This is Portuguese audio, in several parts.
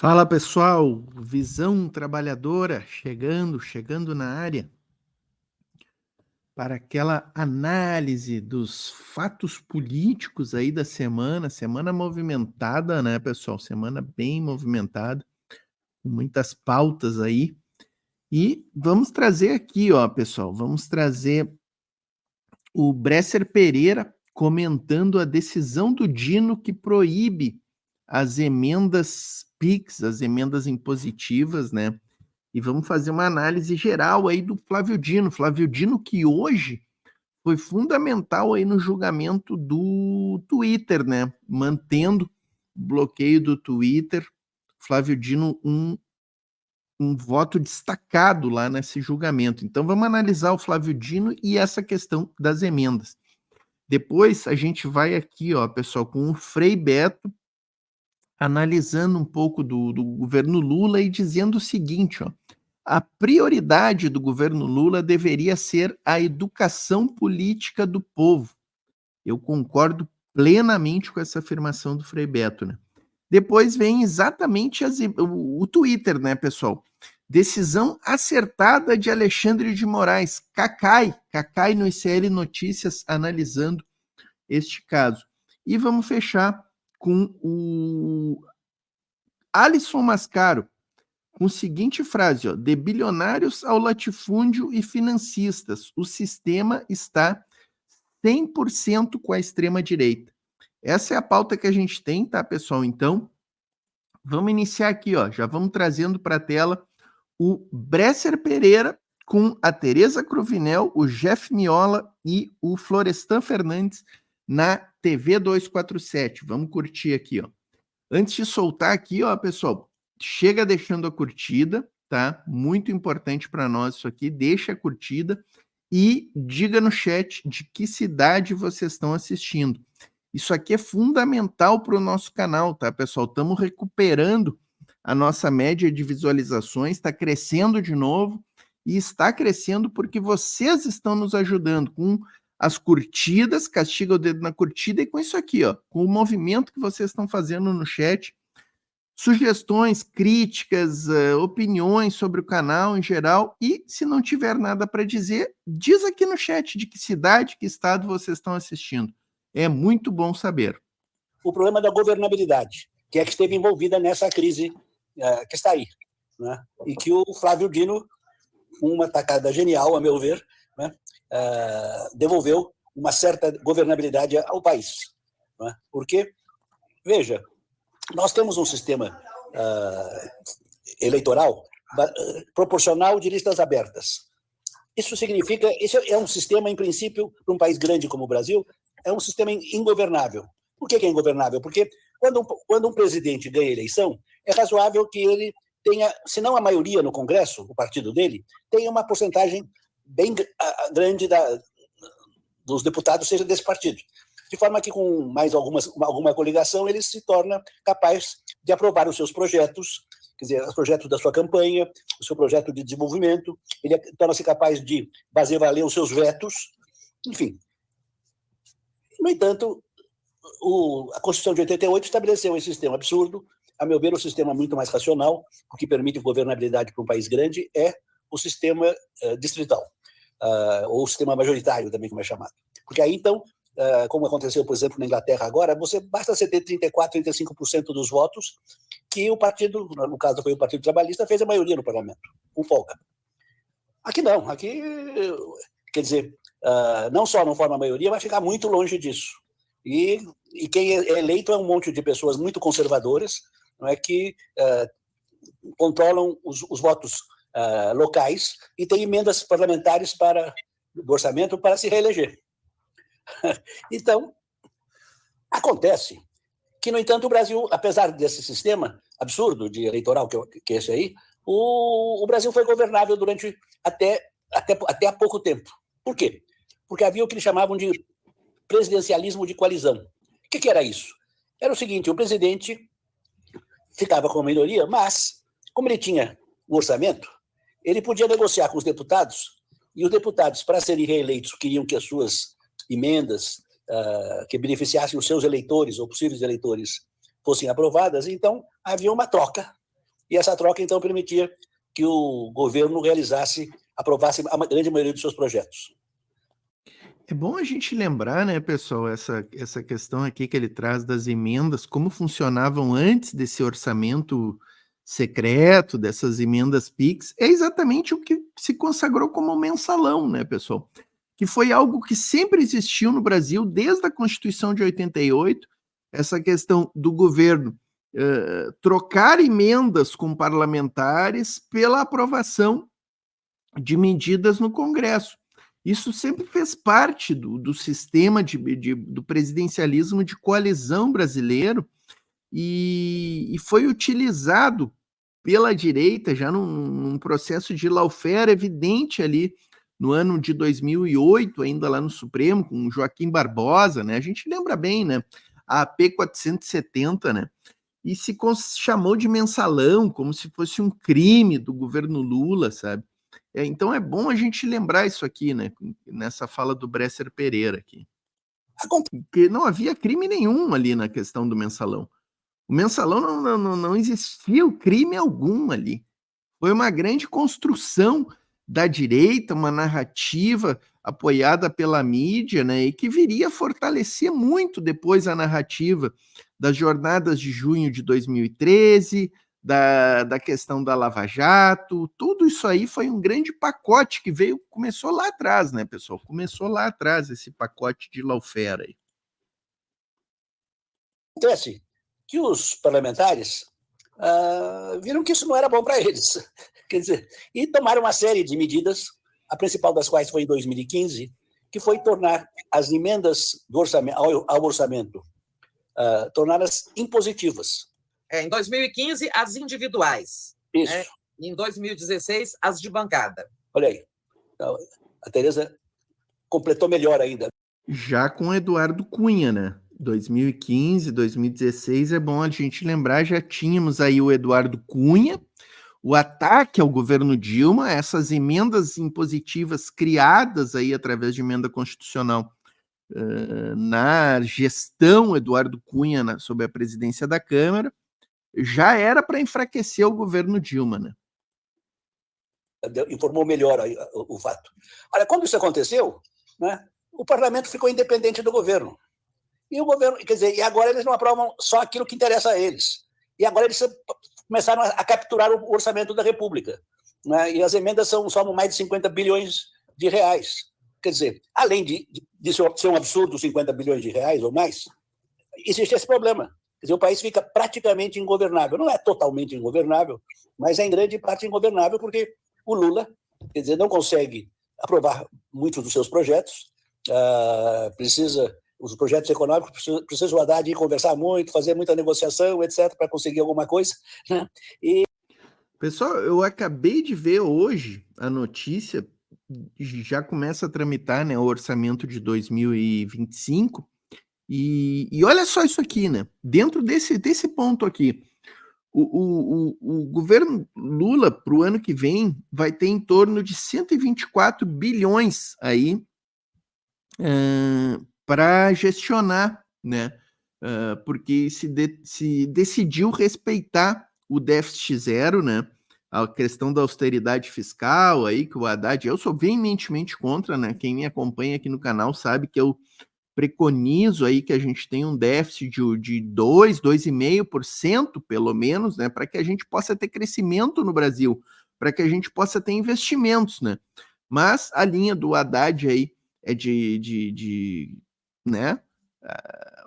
Fala pessoal, Visão Trabalhadora chegando na área para aquela análise dos fatos políticos aí da semana movimentada, né, pessoal? Semana bem movimentada, com muitas pautas aí. E vamos trazer aqui, ó, pessoal, vamos trazer o Bresser Pereira comentando a decisão do Dino que proíbe as emendas PIX, as emendas impositivas, né? E vamos fazer uma análise geral aí do Flávio Dino. Flávio Dino que hoje foi fundamental aí no julgamento do Twitter, né? Mantendo o bloqueio do Twitter. Flávio Dino, um voto destacado lá nesse julgamento. Então vamos analisar o Flávio Dino e essa questão das emendas. Depois a gente vai aqui, ó, pessoal, com o Frei Beto, analisando um pouco do governo Lula e dizendo o seguinte, ó, a prioridade do governo Lula deveria ser a educação política do povo. Eu concordo plenamente com essa afirmação do Frei Beto, né? Depois vem exatamente o Twitter, né, pessoal? Decisão acertada de Alexandre de Moraes, Cacai no ICL Notícias, analisando este caso. E vamos fechar com o Alisson Mascaro, com a seguinte frase, ó, de bilionários ao latifúndio e financistas, o sistema está 100% com a extrema-direita. Essa é a pauta que a gente tem, tá, pessoal? Então, vamos iniciar aqui, ó, já vamos trazendo para a tela o Bresser Pereira com a Tereza Cruvinel, o Jeff Miola e o Florestan Fernandes na TV 247. Vamos curtir aqui, ó. Antes de soltar aqui, ó, pessoal, chega deixando a curtida, tá? Muito importante para nós isso aqui. Deixa a curtida e diga no chat de que cidade vocês estão assistindo. Isso aqui é fundamental para o nosso canal, tá, pessoal? Estamos recuperando a nossa média de visualizações, está crescendo de novo e está crescendo porque vocês estão nos ajudando com as curtidas, castiga o dedo na curtida e com isso aqui, ó, com o movimento que vocês estão fazendo no chat, sugestões, críticas, opiniões sobre o canal em geral e se não tiver nada para dizer, diz aqui no chat de que cidade, que estado vocês estão assistindo. É muito bom saber. O problema da governabilidade, que é que esteve envolvida nessa crise que está aí, né? E que o Flávio Dino, com uma tacada genial, a meu ver, né, devolveu uma certa governabilidade ao país. Né? Porque, veja, nós temos um sistema eleitoral proporcional de listas abertas. Isso significa, isso é um sistema, em princípio, para um país grande como o Brasil, é um sistema ingovernável. Por que é ingovernável? porque quando um presidente ganha eleição, é razoável que ele tenha, se não a maioria no Congresso, o partido dele, tenha uma porcentagem bem grande dos deputados seja desse partido. De forma que, com mais alguma coligação, ele se torna capaz de aprovar os seus projetos, quer dizer, os projetos da sua campanha, o seu projeto de desenvolvimento, ele torna-se capaz de fazer valer os seus vetos, enfim. No entanto, a Constituição de 88 estabeleceu esse sistema absurdo. A meu ver, o sistema muito mais racional, o que permite governabilidade para um país grande, é o sistema distrital, ou o sistema majoritário também, como é chamado. Porque aí, então, como aconteceu, por exemplo, na Inglaterra agora, basta você ter 34%, 35% dos votos que o partido, no caso foi o Partido Trabalhista, fez a maioria no parlamento, com folga. Aqui não, aqui, quer dizer, não só não forma a maioria, vai ficar muito longe disso. E quem é eleito é um monte de pessoas muito conservadoras, não é, que controlam os votos locais e têm emendas parlamentares do orçamento para se reeleger. Então, acontece que, no entanto, o Brasil, apesar desse sistema absurdo de eleitoral que é esse aí, o Brasil foi governável durante até há pouco tempo. Por quê? Porque havia o que eles chamavam de presidencialismo de coalizão. O que era isso? Era o seguinte, o presidente ficava com a minoria, mas, como ele tinha o orçamento, ele podia negociar com os deputados, e os deputados, para serem reeleitos, queriam que as suas emendas que beneficiassem os seus eleitores ou possíveis eleitores fossem aprovadas, então havia uma troca e essa troca, então, permitia que o governo aprovasse a grande maioria dos seus projetos. É bom a gente lembrar, né, pessoal, essa questão aqui que ele traz das emendas, como funcionavam antes desse orçamento secreto, dessas emendas PIX, é exatamente o que se consagrou como mensalão, né, pessoal? Que foi algo que sempre existiu no Brasil desde a Constituição de 88, essa questão do governo trocar emendas com parlamentares pela aprovação de medidas no Congresso. Isso sempre fez parte do sistema do presidencialismo de coalizão brasileiro e foi utilizado pela direita já num processo de lawfare evidente ali no ano de 2008, ainda lá no Supremo, com Joaquim Barbosa, né? A gente lembra bem, né? A AP 470, né? E se chamou de mensalão, como se fosse um crime do governo Lula, sabe? Então é bom a gente lembrar isso aqui, né? Nessa fala do Bresser Pereira aqui. Porque não havia crime nenhum ali na questão do mensalão. O mensalão não existia o crime algum ali. Foi uma grande construção da direita, uma narrativa apoiada pela mídia, né, e que viria a fortalecer muito depois a narrativa das jornadas de junho de 2013, da questão da Lava Jato, tudo isso aí foi um grande pacote que começou lá atrás, né, pessoal? Começou lá atrás esse pacote de lawfare aí. Acontece que os parlamentares viram que isso não era bom para eles. Quer dizer, e tomaram uma série de medidas, a principal das quais foi em 2015, que foi tornar as emendas do orçamento, ao orçamento, torná-las impositivas. Em 2015, as individuais. Isso. Né? Em 2016, as de bancada. Olha aí. Então, a Tereza completou melhor ainda. Já com Eduardo Cunha, né? 2015, 2016, é bom a gente lembrar, já tínhamos aí o Eduardo Cunha, o ataque ao governo Dilma, essas emendas impositivas criadas aí através de emenda constitucional na gestão Eduardo Cunha sob a presidência da Câmara, já era para enfraquecer o governo Dilma, né? Informou melhor o fato. Olha, quando isso aconteceu, né, o parlamento ficou independente do governo. E o governo, quer dizer, e agora eles não aprovam só aquilo que interessa a eles. E agora eles começaram a capturar o orçamento da República. Né? E as emendas somam mais de 50 bilhões de reais. Quer dizer, além de ser um absurdo 50 bilhões de reais ou mais, existe esse problema. Quer dizer, o país fica praticamente ingovernável. Não é totalmente ingovernável, mas é em grande parte ingovernável porque o Lula, quer dizer, não consegue aprovar muitos dos seus projetos, os projetos econômicos precisam o Haddad ir conversar muito, fazer muita negociação, etc., para conseguir alguma coisa. Né? Pessoal, eu acabei de ver hoje a notícia, já começa a tramitar, né, o orçamento de 2025, e olha só isso aqui, né? Dentro desse ponto aqui, o governo Lula, para o ano que vem, vai ter em torno de 124 bilhões aí para gestionar, né? Porque se decidiu respeitar o déficit zero, né? A questão da austeridade fiscal aí, que o Haddad, eu sou veementemente contra, né? Quem me acompanha aqui no canal sabe que eu preconizo aí que a gente tenha um déficit de 2,5% pelo menos, né? Para que a gente possa ter crescimento no Brasil, para que a gente possa ter investimentos, né? Mas a linha do Haddad aí é né?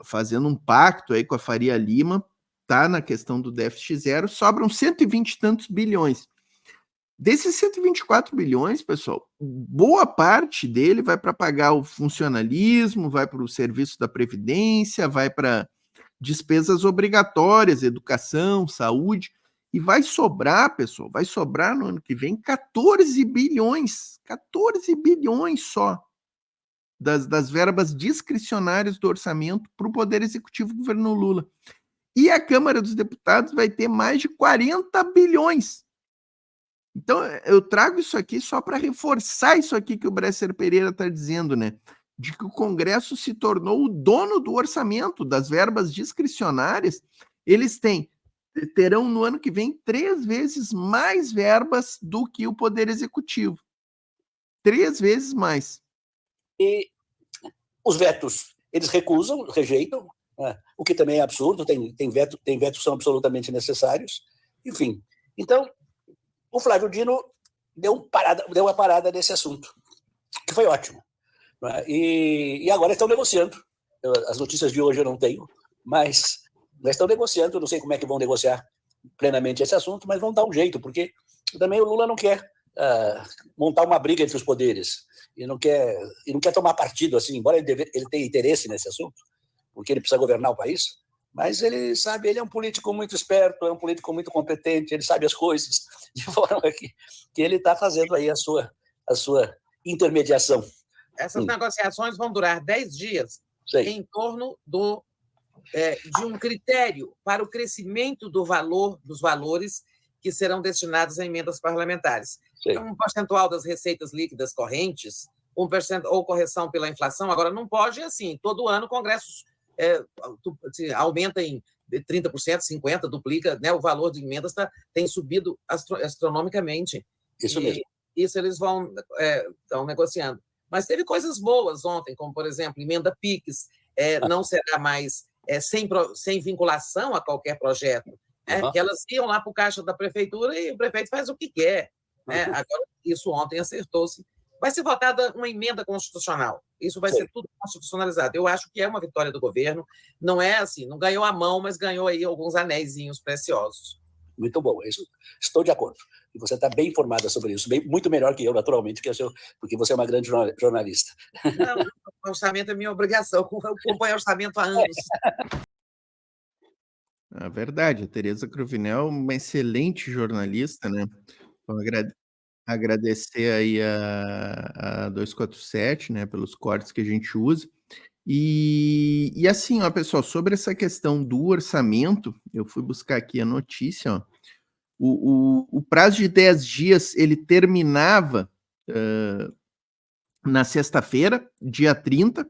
Fazendo um pacto aí com a Faria Lima, tá na questão do déficit zero, sobram 120 e tantos bilhões. Desses 124 bilhões, pessoal, boa parte dele vai para pagar o funcionalismo, vai para o serviço da Previdência, vai para despesas obrigatórias, educação, saúde, e vai sobrar, pessoal, vai sobrar no ano que vem 14 bilhões só das verbas discricionárias do orçamento para o Poder Executivo do governo Lula. E a Câmara dos Deputados vai ter mais de 40 bilhões. Então, eu trago isso aqui só para reforçar isso aqui que o Bresser Pereira está dizendo, né? De que o Congresso se tornou o dono do orçamento, das verbas discricionárias. Eles têm terão no ano que vem 3 vezes mais verbas do que o Poder Executivo. 3 vezes mais. E os vetos, eles recusam, rejeitam, né? O que também é absurdo, tem vetos que são absolutamente necessários. Enfim, então, o Flávio Dino deu uma parada nesse assunto, que foi ótimo. Né? E agora estão negociando. As notícias de hoje eu não tenho, mas estão negociando. Eu não sei como é que vão negociar plenamente esse assunto, mas vão dar um jeito, porque também o Lula não quer montar uma briga entre os poderes e não quer tomar partido assim, embora ele tenha interesse nesse assunto, porque ele precisa governar o país, mas ele sabe, ele é um político muito esperto, é um político muito competente, ele sabe as coisas, de forma que ele está fazendo aí a sua intermediação. Essas negociações vão durar 10 dias em torno de um critério para o crescimento dos valores que serão destinados a emendas parlamentares. Um percentual das receitas líquidas correntes, 1% ou correção pela inflação. Agora, não pode, assim, todo ano o Congresso aumenta em 30%, 50%, duplica, né? O valor de emendas tem subido astronomicamente. Isso mesmo. Isso eles estão negociando. Mas teve coisas boas ontem, como, por exemplo, emenda PIX, não será mais sem vinculação a qualquer projeto, que elas iam lá para o caixa da prefeitura e o prefeito faz o que quer. Agora, isso ontem acertou-se. Vai ser votada uma emenda constitucional. Isso vai ser tudo constitucionalizado. Eu acho que é uma vitória do governo. Não é assim, não ganhou a mão, mas ganhou aí alguns anéisinhos preciosos. Muito bom, isso, estou de acordo. E você está bem informada sobre isso, muito melhor que eu, naturalmente, porque você é uma grande jornalista. Não, o orçamento é minha obrigação, eu acompanho o orçamento há anos. É verdade, a Tereza Cruvinel é uma excelente jornalista, né? Então, agradecer aí a 247, né, pelos cortes que a gente usa. E assim, ó, pessoal, sobre essa questão do orçamento, eu fui buscar aqui a notícia, ó. O prazo de 10 dias, ele terminava na sexta-feira, dia 30,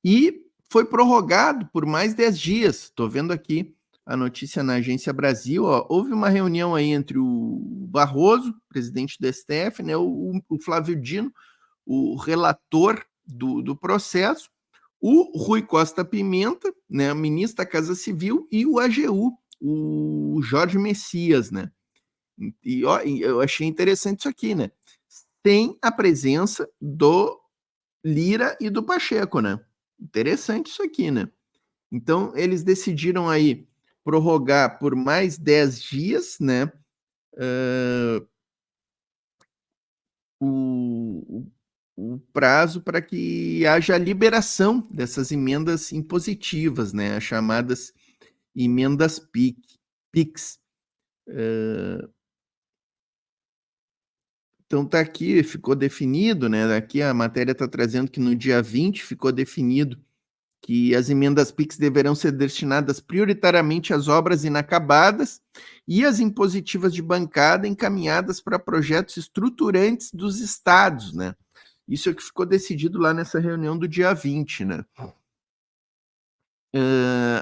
e foi prorrogado por mais 10 dias. Estou vendo aqui a notícia na Agência Brasil. Ó, houve uma reunião aí entre o Barroso, presidente do STF, né, o Flávio Dino, o relator do processo, o Rui Costa Pimenta, né, o ministro da Casa Civil, e o AGU, o Jorge Messias, né? E ó, eu achei interessante isso aqui, né? Tem a presença do Lira e do Pacheco, né? Interessante isso aqui, né? Então, eles decidiram aí prorrogar por mais 10 dias, né? O prazo para que haja a liberação dessas emendas impositivas, né? As chamadas emendas PIX. Então tá aqui, ficou definido, né? Aqui a matéria está trazendo que no dia 20 ficou definido que as emendas PIX deverão ser destinadas prioritariamente às obras inacabadas e as impositivas de bancada encaminhadas para projetos estruturantes dos estados, né? Isso é o que ficou decidido lá nessa reunião do dia 20, né?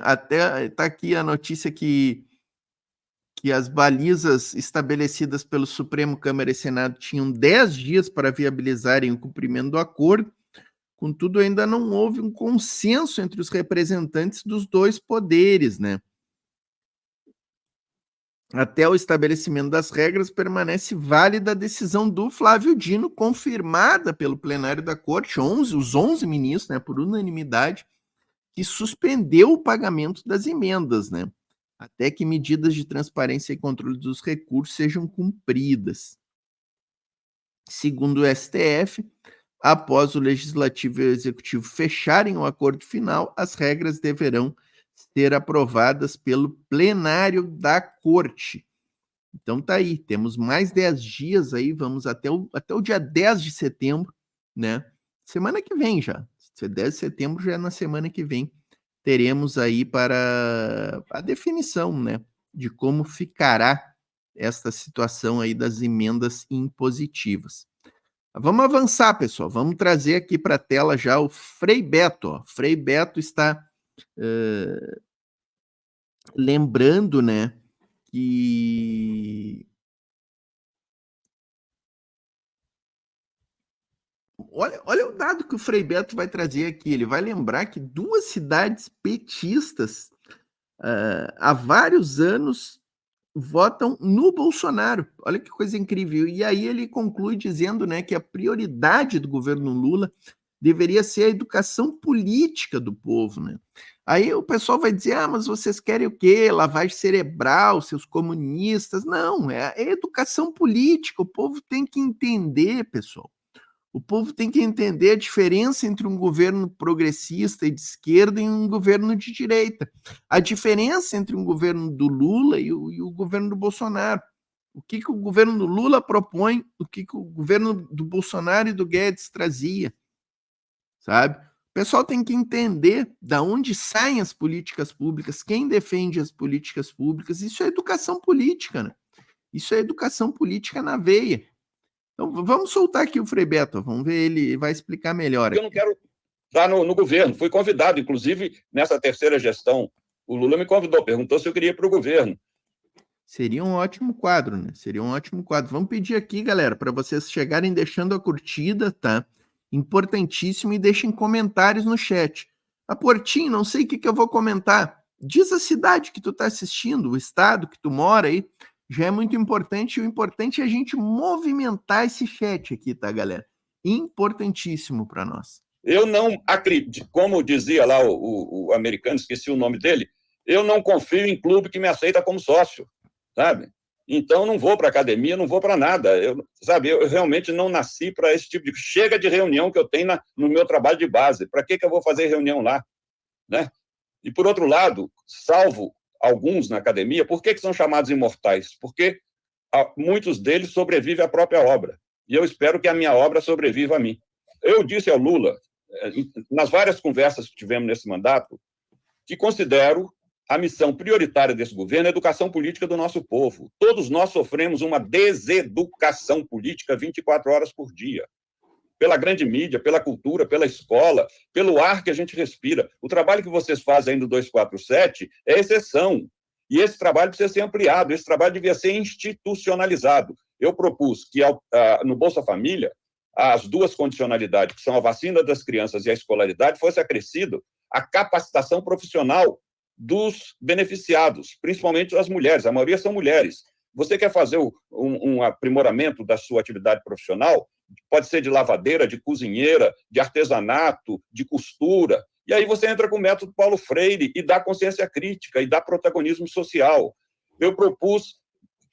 Até tá aqui a notícia que as balizas estabelecidas pelo Supremo, Câmara e Senado tinham 10 dias para viabilizarem o cumprimento do acordo. Contudo, ainda não houve um consenso entre os representantes dos dois poderes, né? Até o estabelecimento das regras, permanece válida a decisão do Flávio Dino, confirmada pelo plenário da Corte, os 11 ministros, né, por unanimidade, que suspendeu o pagamento das emendas, né? Até que medidas de transparência e controle dos recursos sejam cumpridas. Segundo o STF, após o Legislativo e o Executivo fecharem o acordo final, as regras deverão ser aprovadas pelo plenário da Corte. Então tá aí, temos mais 10 dias aí, vamos até o dia 10 de setembro, né? Semana que vem já. 10 de setembro já é na semana que vem. Teremos aí para a definição, né, de como ficará esta situação aí das emendas impositivas. Vamos avançar, pessoal. Vamos trazer aqui para a tela já o Frei Beto. Ó. Frei Beto está lembrando, né, que... Olha o dado que o Frei Beto vai trazer aqui. Ele vai lembrar que 2 cidades petistas há vários anos votam no Bolsonaro. Olha que coisa incrível. E aí ele conclui dizendo, né, que a prioridade do governo Lula deveria ser a educação política do povo, né? Aí o pessoal vai dizer, mas vocês querem o quê? Lavagem cerebral, seus comunistas. Não, é educação política. O povo tem que entender, pessoal. O povo tem que entender a diferença entre um governo progressista e de esquerda e um governo de direita. A diferença entre um governo do Lula e o governo do Bolsonaro. O que o governo do Lula propõe, o que o governo do Bolsonaro e do Guedes trazia, sabe? O pessoal tem que entender da onde saem as políticas públicas, quem defende as políticas públicas. Isso é educação política, né? Isso é educação política na veia. Então, vamos soltar aqui o Frei Beto, vamos ver, ele vai explicar melhor. Eu não quero estar no governo, fui convidado, inclusive, nessa terceira gestão. O Lula me convidou, perguntou se eu queria ir para o governo. Seria um ótimo quadro, né? Seria um ótimo quadro. Vamos pedir aqui, galera, para vocês chegarem deixando a curtida, tá? Importantíssimo, e deixem comentários no chat. A Portinho, não sei o que eu vou comentar. Diz a cidade que tu tá assistindo, o estado que tu mora aí. Já é muito importante. O importante é a gente movimentar esse chat aqui, tá, galera? Importantíssimo para nós. Eu não acredito, como dizia lá o americano, esqueci o nome dele, eu não confio em clube que me aceita como sócio, sabe? Então, não vou para academia, não vou para nada. Eu realmente não nasci para esse tipo de... Chega de reunião que eu tenho no meu trabalho de base. Para que eu vou fazer reunião lá? Né? E, por outro lado, salvo alguns na academia, por que são chamados imortais? Porque muitos deles sobrevivem à própria obra. E eu espero que a minha obra sobreviva a mim. Eu disse ao Lula, nas várias conversas que tivemos nesse mandato, que considero a missão prioritária desse governo é a educação política do nosso povo. Todos nós sofremos uma deseducação política 24 horas por dia. Pela grande mídia, pela cultura, pela escola, pelo ar que a gente respira. O trabalho que vocês fazem aí no 247 é exceção. E esse trabalho precisa ser ampliado, esse trabalho devia ser institucionalizado. Eu propus que, no Bolsa Família, as 2 condicionalidades, que são a vacina das crianças e a escolaridade, fosse acrescido a capacitação profissional dos beneficiados, principalmente as mulheres. A maioria são mulheres. Você quer fazer um aprimoramento da sua atividade profissional? Pode ser de lavadeira, de cozinheira, de artesanato, de costura. E aí você entra com o método Paulo Freire e dá consciência crítica e dá protagonismo social. Eu propus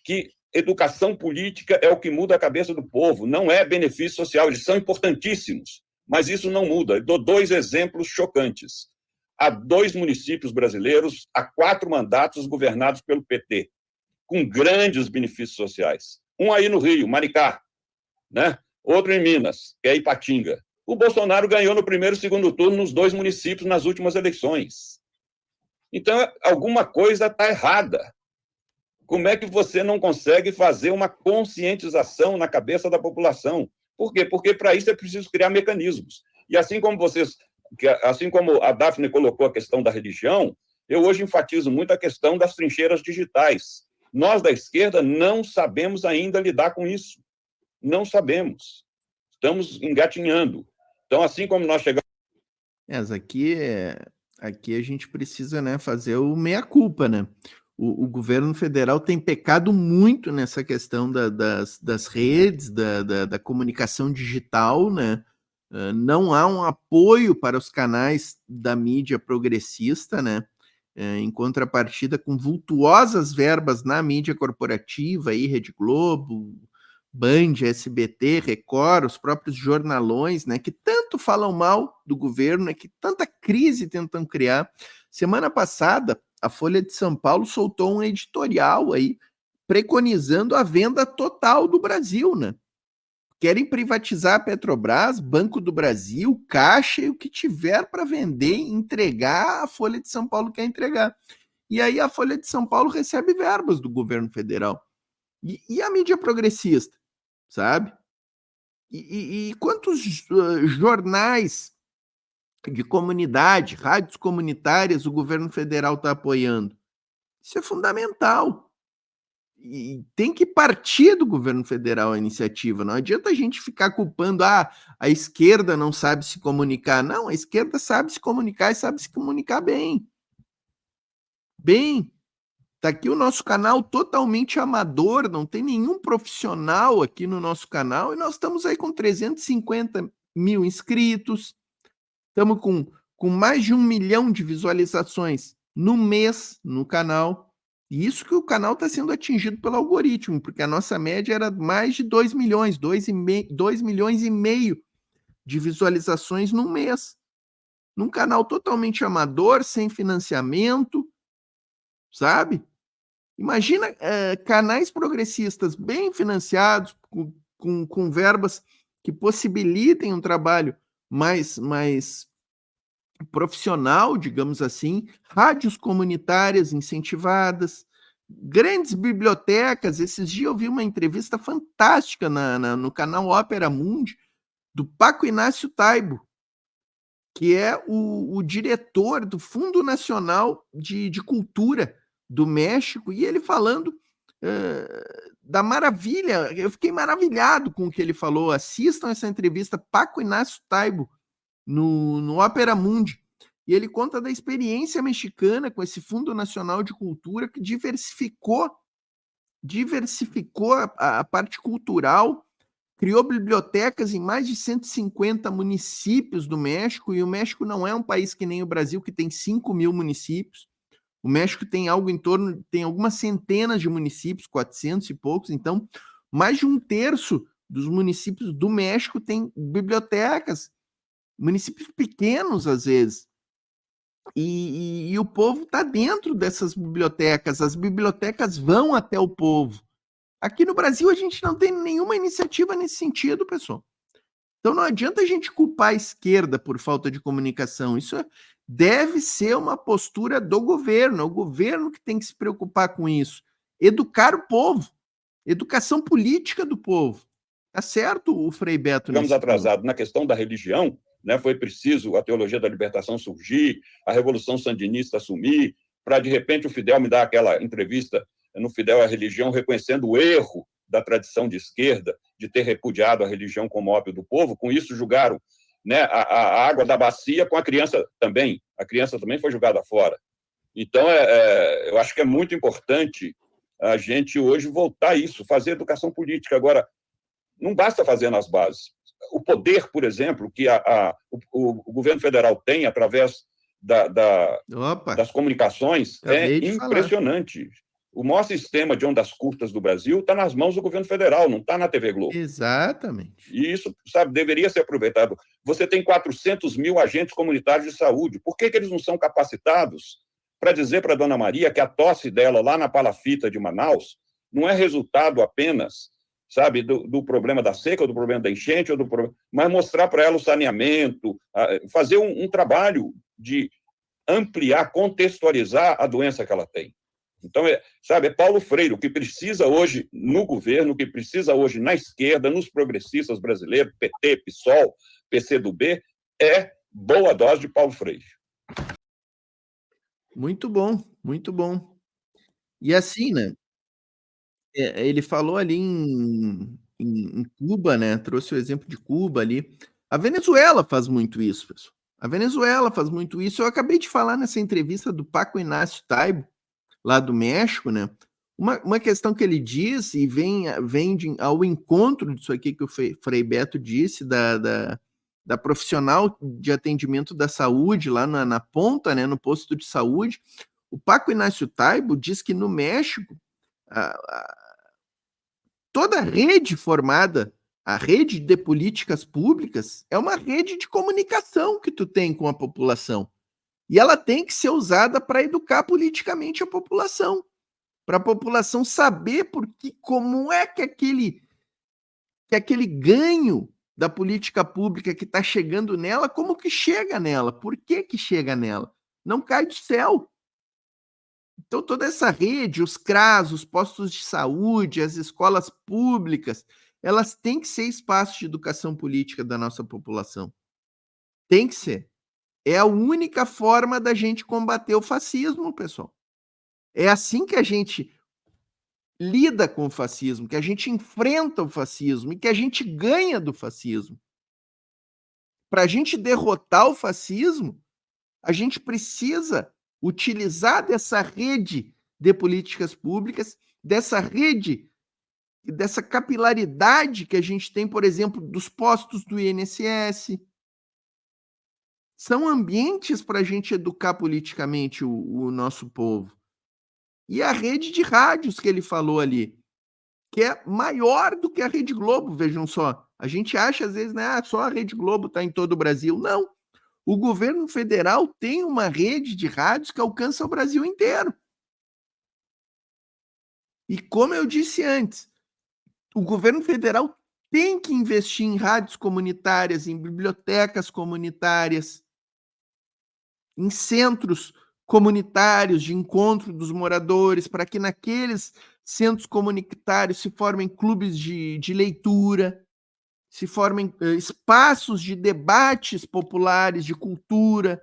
que educação política é o que muda a cabeça do povo, não é benefício social. Eles são importantíssimos, mas isso não muda. Eu dou 2 exemplos chocantes. Há 2 municípios brasileiros, há 4 mandatos governados pelo PT, com grandes benefícios sociais. Um aí no Rio, Maricá, né? Outro em Minas, que é Ipatinga. O Bolsonaro ganhou no primeiro e segundo turno nos 2 municípios nas últimas eleições. Então, alguma coisa está errada. Como é que você não consegue fazer uma conscientização na cabeça da população? Por quê? Porque para isso é preciso criar mecanismos. E assim como a Daphne colocou a questão da religião, eu hoje enfatizo muito a questão das trincheiras digitais. Nós, da esquerda, não sabemos ainda lidar com isso. Não sabemos. Estamos engatinhando. Então, assim como nós chegamos... Aqui a gente precisa, né, fazer o meia-culpa, né? O governo federal tem pecado muito nessa questão das redes, da comunicação digital, né? Não há um apoio para os canais da mídia progressista, né? Em contrapartida com vultuosas verbas na mídia corporativa, aí, Rede Globo, Band, SBT, Record, os próprios jornalões, né, que tanto falam mal do governo, né, que tanta crise tentam criar. Semana passada, a Folha de São Paulo soltou um editorial aí preconizando a venda total do Brasil, né? Querem privatizar a Petrobras, Banco do Brasil, Caixa e o que tiver para vender, entregar, a Folha de São Paulo quer entregar. E aí a Folha de São Paulo recebe verbas do governo federal. E a mídia progressista, sabe? E quantos jornais de comunidade, rádios comunitárias o governo federal está apoiando? Isso é fundamental. E tem que partir do governo federal a iniciativa. Não adianta a gente ficar culpando, a esquerda não sabe se comunicar. Não, a esquerda sabe se comunicar e sabe se comunicar bem. Bem, tá aqui o nosso canal totalmente amador, não tem nenhum profissional aqui no nosso canal, e nós estamos aí com 350 mil inscritos, estamos com mais de 1 milhão de visualizações no mês no canal. E isso que o canal está sendo atingido pelo algoritmo, porque a nossa média era mais de 2 milhões, 2 milhões e meio de visualizações no mês. Num canal totalmente amador, sem financiamento, sabe? Imagina canais progressistas bem financiados, com verbas que possibilitem um trabalho mais profissional, digamos assim, rádios comunitárias incentivadas, grandes bibliotecas. Esses dias eu vi uma entrevista fantástica no canal Ópera Mundi, do Paco Inácio Taibo, que é o diretor do Fundo Nacional de Cultura do México, e ele falando da maravilha. Eu fiquei maravilhado com o que ele falou. Assistam essa entrevista, Paco Inácio Taibo, no Ópera Mundi, e ele conta da experiência mexicana com esse Fundo Nacional de Cultura, que diversificou a parte cultural, criou bibliotecas em mais de 150 municípios do México, e o México não é um país que nem o Brasil, que tem 5 mil municípios. O México tem algo em torno, tem algumas centenas de municípios, 400 e poucos. Então, mais de 1/3 dos municípios do México tem bibliotecas, municípios pequenos às vezes, e o povo está dentro dessas bibliotecas, as bibliotecas vão até o povo. Aqui no Brasil a gente não tem nenhuma iniciativa nesse sentido, pessoal. Então não adianta a gente culpar a esquerda por falta de comunicação. Isso deve ser uma postura do governo, é o governo que tem que se preocupar com isso. Educar o povo, educação política do povo. Tá certo, o Frei Beto? Estamos atrasados na questão da religião, né? Foi preciso a teologia da libertação surgir, a Revolução Sandinista assumir, para, de repente, o Fidel me dar aquela entrevista no Fidel a Religião, reconhecendo o erro da tradição de esquerda de ter repudiado a religião como ópio do povo. Com isso, julgaram, né, a água da bacia com a criança também. A criança também foi jogada fora. Então, eu acho que é muito importante a gente hoje voltar a isso, fazer educação política. Agora, não basta fazer nas bases. O poder, por exemplo, que o governo federal tem através das comunicações é impressionante. O maior sistema de ondas curtas do Brasil está nas mãos do governo federal, não está na TV Globo. Exatamente. E isso, sabe, deveria ser aproveitado. Você tem 400 mil agentes comunitários de saúde. Por que eles não são capacitados para dizer para a dona Maria que a tosse dela lá na palafita de Manaus não é resultado apenas, sabe, do problema da seca, ou do problema da enchente, mas mostrar para ela o saneamento, fazer um trabalho de ampliar, contextualizar a doença que ela tem. Então, sabe, é Paulo Freire, o que precisa hoje no governo, o que precisa hoje na esquerda, nos progressistas brasileiros, PT, PSOL, PCdoB, é boa dose de Paulo Freire. Muito bom, muito bom. E assim, né? Ele falou ali em Cuba, né? Trouxe o exemplo de Cuba ali. A Venezuela faz muito isso, pessoal. A Venezuela faz muito isso. Eu acabei de falar nessa entrevista do Paco Inácio Taibo, lá do México, né? Uma questão que ele diz, e vem ao encontro disso aqui que o Frei Beto disse, da profissional de atendimento da saúde lá na ponta, né, no posto de saúde. O Paco Inácio Taibo diz que no México, toda a rede formada, a rede de políticas públicas, é uma rede de comunicação que tu tem com a população. E ela tem que ser usada para educar politicamente a população, para a população saber como é que aquele ganho da política pública que está chegando nela, como que chega nela, por que chega nela. Não cai do céu. Então, toda essa rede, os CRAS, os postos de saúde, as escolas públicas, elas têm que ser espaços de educação política da nossa população. Tem que ser. É a única forma da gente combater o fascismo, pessoal. É assim que a gente lida com o fascismo, que a gente enfrenta o fascismo e que a gente ganha do fascismo. Para a gente derrotar o fascismo, a gente precisa utilizar dessa rede de políticas públicas, dessa rede, dessa capilaridade que a gente tem, por exemplo, dos postos do INSS. São ambientes para a gente educar politicamente o nosso povo. E a rede de rádios que ele falou ali, que é maior do que a Rede Globo, vejam só. A gente acha, às vezes, né, só a Rede Globo está em todo o Brasil. Não. O governo federal tem uma rede de rádios que alcança o Brasil inteiro. E como eu disse antes, o governo federal tem que investir em rádios comunitárias, em bibliotecas comunitárias, em centros comunitários de encontro dos moradores, para que naqueles centros comunitários se formem clubes de leitura, se formem espaços de debates populares, de cultura.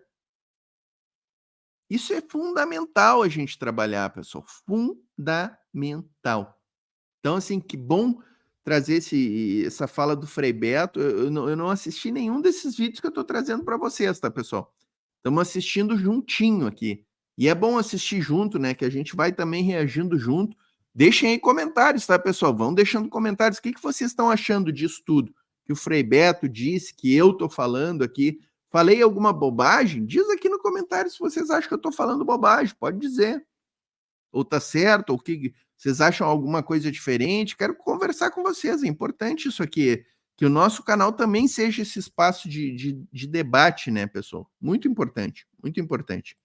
Isso é fundamental a gente trabalhar, pessoal, fundamental. Então, assim, que bom trazer essa fala do Frei Beto. Eu não assisti nenhum desses vídeos que eu estou trazendo para vocês, tá, pessoal? Estamos assistindo juntinho aqui. E é bom assistir junto, né? Que a gente vai também reagindo junto. Deixem aí comentários, tá, pessoal? Vão deixando comentários. O que vocês estão achando disso tudo? Que o Frei Beto disse, que eu estou falando aqui. Falei alguma bobagem? Diz aqui no comentário se vocês acham que eu estou falando bobagem. Pode dizer. Ou tá certo, ou que vocês acham alguma coisa diferente. Quero conversar com vocês. É importante isso aqui. Que o nosso canal também seja esse espaço de debate, né, pessoal? Muito importante, muito importante.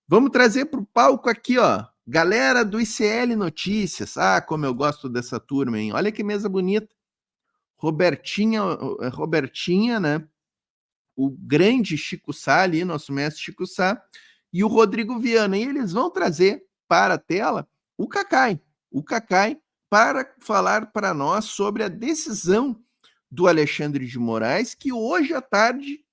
Vamos trazer para o palco aqui, ó, galera do ICL Notícias. Ah, como eu gosto dessa turma, hein? Olha que mesa bonita. Robertinha, né? O grande Chico Sá ali, nosso mestre Chico Sá, e o Rodrigo Viana. E eles vão trazer para a tela o Cacai para falar para nós sobre a decisão do Alexandre de Moraes, que hoje à tarde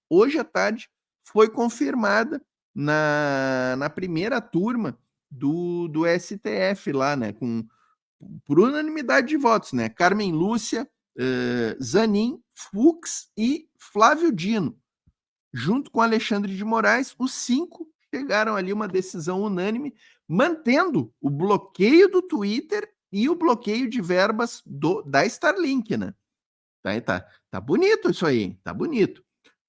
foi confirmada na primeira turma do STF lá, né, por unanimidade de votos, né, Carmen Lúcia, Zanin, Fux e Flávio Dino. Junto com Alexandre de Moraes, os 5 chegaram ali uma decisão unânime, mantendo o bloqueio do Twitter e o bloqueio de verbas da Starlink, né? Tá bonito isso aí, tá bonito.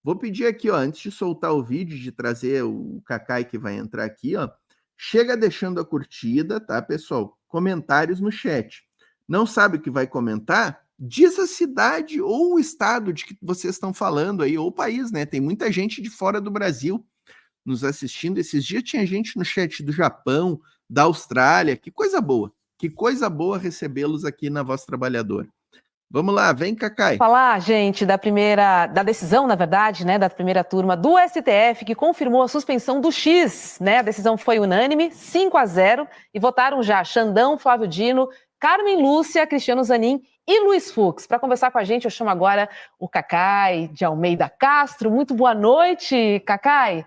Vou pedir aqui, ó, antes de soltar o vídeo, de trazer o Cacai que vai entrar aqui, ó, chega deixando a curtida, tá, pessoal? Comentários no chat. Não sabe o que vai comentar? Diz a cidade ou o estado de que vocês estão falando aí, ou o país, né? Tem muita gente de fora do Brasil nos assistindo. Esses dias tinha gente no chat do Japão, da Austrália. Que coisa boa recebê-los aqui na Voz Trabalhadora. Vamos lá, vem, Cacai. Falar, gente, da decisão, na verdade, né, da primeira turma do STF, que confirmou a suspensão do X, né? A decisão foi unânime, 5-0, e votaram já Xandão, Flávio Dino, Carmen Lúcia, Cristiano Zanin e Luiz Fux. Para conversar com a gente, eu chamo agora o Cacai de Almeida Castro. Muito boa noite, Cacai.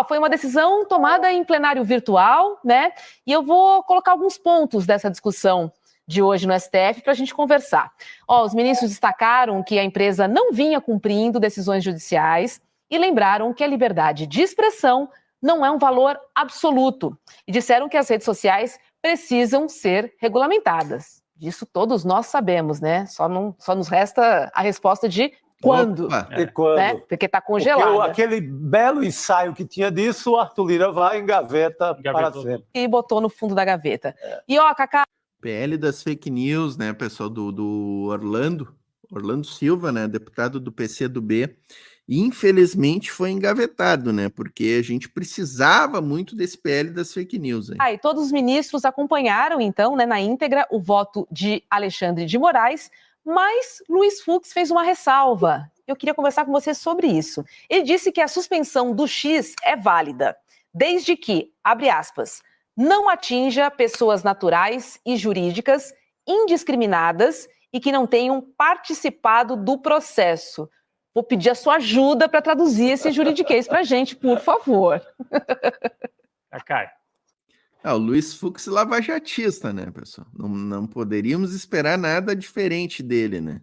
Foi uma decisão tomada em plenário virtual, né? E eu vou colocar alguns pontos dessa discussão de hoje no STF para a gente conversar. Os ministros destacaram que a empresa não vinha cumprindo decisões judiciais e lembraram que a liberdade de expressão não é um valor absoluto. E disseram que as redes sociais precisam ser regulamentadas. Disso todos nós sabemos, né? Só nos resta a resposta de quando. E quando? Né? Porque está congelado. Aquele belo ensaio que tinha disso, o Arthur Lira vai em gaveta para sempre. E botou no fundo da gaveta. E, Cacá... PL das fake news, né, pessoal, do Orlando Silva, né, deputado do PCdoB, infelizmente foi engavetado, né, porque a gente precisava muito desse PL das fake news. E todos os ministros acompanharam, então, né, na íntegra, o voto de Alexandre de Moraes, mas Luiz Fux fez uma ressalva. Eu queria conversar com você sobre isso. Ele disse que a suspensão do X é válida, desde que, abre aspas, não atinja pessoas naturais e jurídicas indiscriminadas e que não tenham participado do processo. Vou pedir a sua ajuda para traduzir esse juridiquês para a gente, por favor. Cacai. O Luiz Fux lavajatista, né, pessoal? Não poderíamos esperar nada diferente dele, né?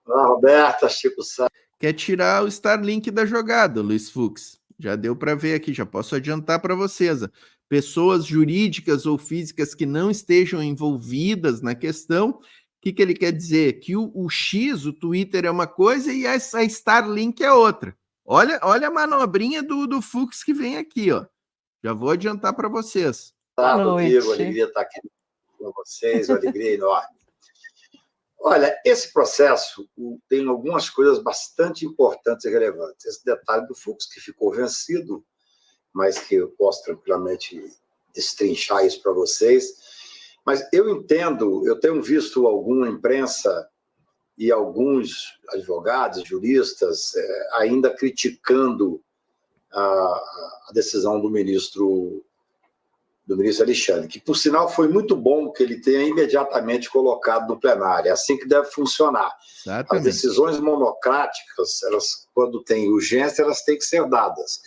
Olá, Roberta, Chico Sá. Quer tirar o Starlink da jogada, Luiz Fux. Já deu para ver aqui, já posso adiantar para vocês. Pessoas jurídicas ou físicas que não estejam envolvidas na questão, o que ele quer dizer? Que o X, o Twitter é uma coisa e a Starlink é outra. Olha a manobrinha do Fux que vem aqui, ó. Já vou adiantar para vocês. Rodrigo, alegria estar aqui com vocês, uma alegria enorme. Olha, esse processo tem algumas coisas bastante importantes e relevantes. Esse detalhe do Fux, que ficou vencido, mas que eu posso tranquilamente destrinchar isso para vocês. Mas eu entendo, eu tenho visto alguma imprensa e alguns advogados, juristas, ainda criticando a decisão do ministro Alexandre, que, por sinal, foi muito bom que ele tenha imediatamente colocado no plenário. É assim que deve funcionar. Exatamente. As decisões monocráticas, elas, quando têm urgência, elas têm que ser dadas.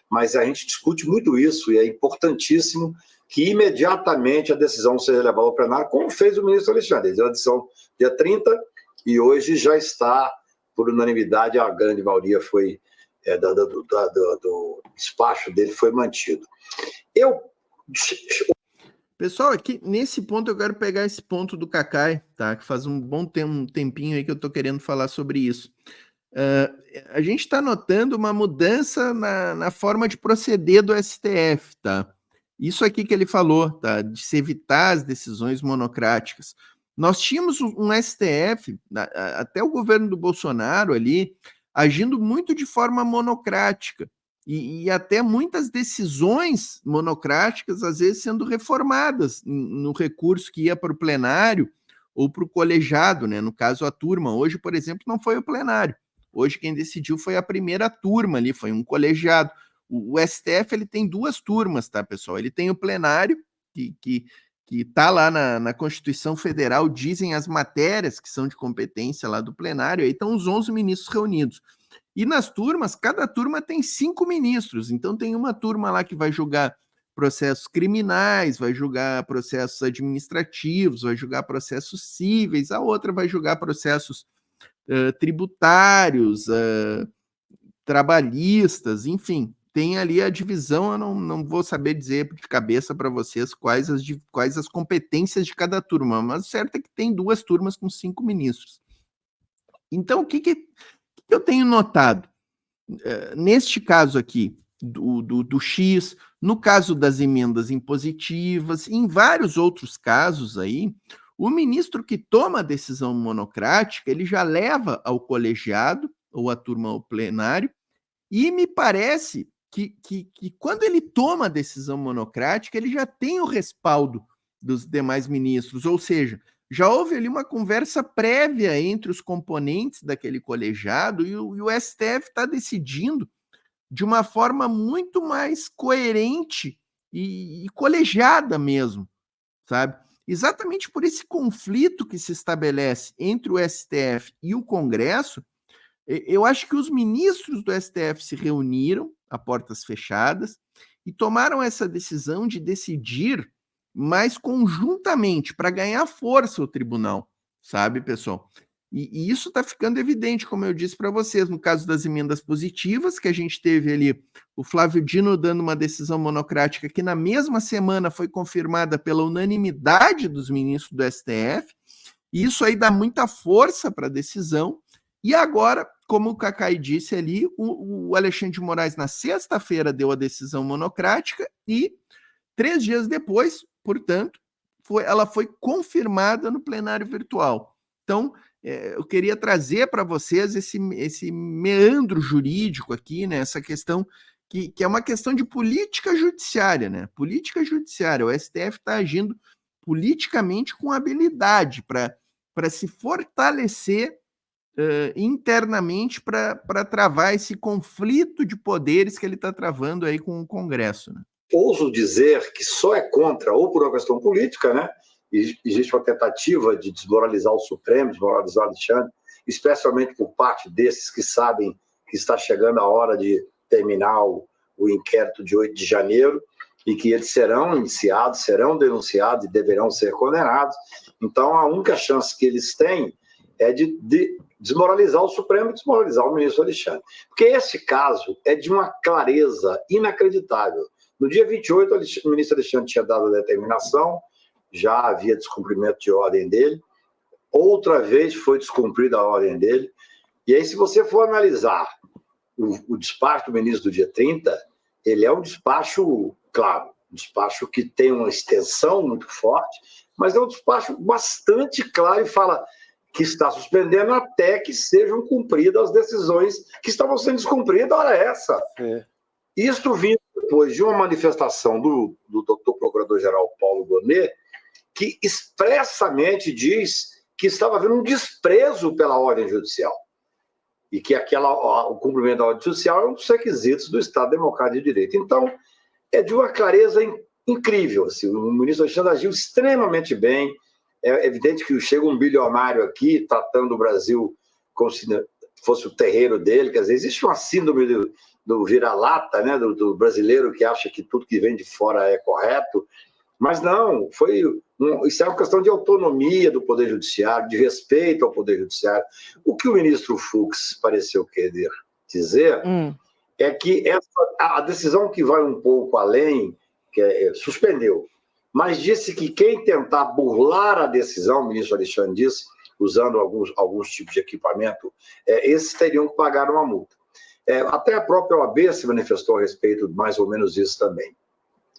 Mas a gente discute muito isso e é importantíssimo que imediatamente a decisão seja levada ao plenário, como fez o ministro Alexandre. Ele deu a decisão dia 30 e hoje já está, por unanimidade, a grande maioria foi do despacho dele foi mantido. Pessoal, aqui nesse ponto eu quero pegar esse ponto do Cacai, tá? Que faz um bom tempinho aí que eu estou querendo falar sobre isso. A gente está notando uma mudança na forma de proceder do STF, tá? Isso aqui que ele falou, tá? De se evitar as decisões monocráticas. Nós tínhamos um STF, até o governo do Bolsonaro ali, agindo muito de forma monocrática. E até muitas decisões monocráticas, às vezes, sendo reformadas no recurso que ia para o plenário ou para o colegiado, né? No caso, a turma. Hoje, por exemplo, não foi o plenário. Hoje, quem decidiu foi a primeira turma ali, foi um colegiado. O STF ele tem duas turmas, tá, pessoal? Ele tem o plenário, que está lá na Constituição Federal, dizem as matérias que são de competência lá do plenário, aí estão os 11 ministros reunidos. E nas turmas, cada turma tem 5 ministros. Então, tem uma turma lá que vai julgar processos criminais, vai julgar processos administrativos, vai julgar processos cíveis, a outra vai julgar processos tributários, trabalhistas, enfim. Tem ali a divisão, eu não vou saber dizer de cabeça para vocês quais as competências de cada turma, mas o certo é que tem 2 turmas com 5 ministros. Então, o que eu tenho notado? Neste caso aqui, do X, no caso das emendas impositivas, em vários outros casos aí, o ministro que toma a decisão monocrática, ele já leva ao colegiado, ou a turma ao plenário, e me parece que quando ele toma a decisão monocrática, ele já tem o respaldo dos demais ministros, ou seja, já houve ali uma conversa prévia entre os componentes daquele colegiado e o STF está decidindo de uma forma muito mais coerente e colegiada mesmo, sabe? Exatamente por esse conflito que se estabelece entre o STF e o Congresso, eu acho que os ministros do STF se reuniram a portas fechadas e tomaram essa decisão de decidir mais conjuntamente para ganhar força o tribunal, sabe, pessoal? E isso está ficando evidente, como eu disse para vocês, no caso das emendas positivas, que a gente teve ali o Flávio Dino dando uma decisão monocrática que na mesma semana foi confirmada pela unanimidade dos ministros do STF, e isso aí dá muita força para a decisão. E agora, como o Cacai disse ali, o Alexandre de Moraes na sexta-feira deu a decisão monocrática e 3 dias depois, portanto, ela foi confirmada no plenário virtual. Então, eu queria trazer para vocês esse meandro jurídico aqui, né? Essa questão que é uma questão de política judiciária, né? Política judiciária. O STF está agindo politicamente com habilidade para se fortalecer internamente para travar esse conflito de poderes que ele está travando aí com o Congresso, né? Ouso dizer que só é contra, ou por uma questão política, né? Existe uma tentativa de desmoralizar o Supremo, desmoralizar o Alexandre, especialmente por parte desses que sabem que está chegando a hora de terminar o inquérito de 8 de janeiro, e que eles serão indiciados, serão denunciados e deverão ser condenados. Então, a única chance que eles têm é de desmoralizar o Supremo e desmoralizar o ministro Alexandre. Porque esse caso é de uma clareza inacreditável. No dia 28, o ministro Alexandre tinha dado a determinação, já havia descumprimento de ordem dele, outra vez foi descumprida a ordem dele, e aí se você for analisar o despacho do ministro do dia 30, ele é um despacho, claro, um despacho que tem uma extensão muito forte, mas é um despacho bastante claro e fala que está suspendendo até que sejam cumpridas as decisões que estavam sendo descumpridas, ora essa. Isto vindo depois de uma manifestação do doutor Procurador-Geral Paulo Gonet, que expressamente diz que estava havendo um desprezo pela ordem judicial e que o cumprimento da ordem judicial é um dos requisitos do Estado Democrático de Direito. Então, é de uma clareza incrível. Assim, o ministro Alexandre agiu extremamente bem. É evidente que chega um bilionário aqui tratando o Brasil como se fosse o terreiro dele. Quer dizer, existe uma síndrome do vira-lata, né, do brasileiro que acha que tudo que vem de fora é correto. Mas não, isso é uma questão de autonomia do Poder Judiciário, de respeito ao Poder Judiciário. O que o ministro Fux pareceu querer dizer é que a decisão que vai um pouco além, suspendeu, mas disse que quem tentar burlar a decisão, o ministro Alexandre disse, usando alguns tipos de equipamento, esses teriam que pagar uma multa. Até a própria OAB se manifestou a respeito de mais ou menos isso também.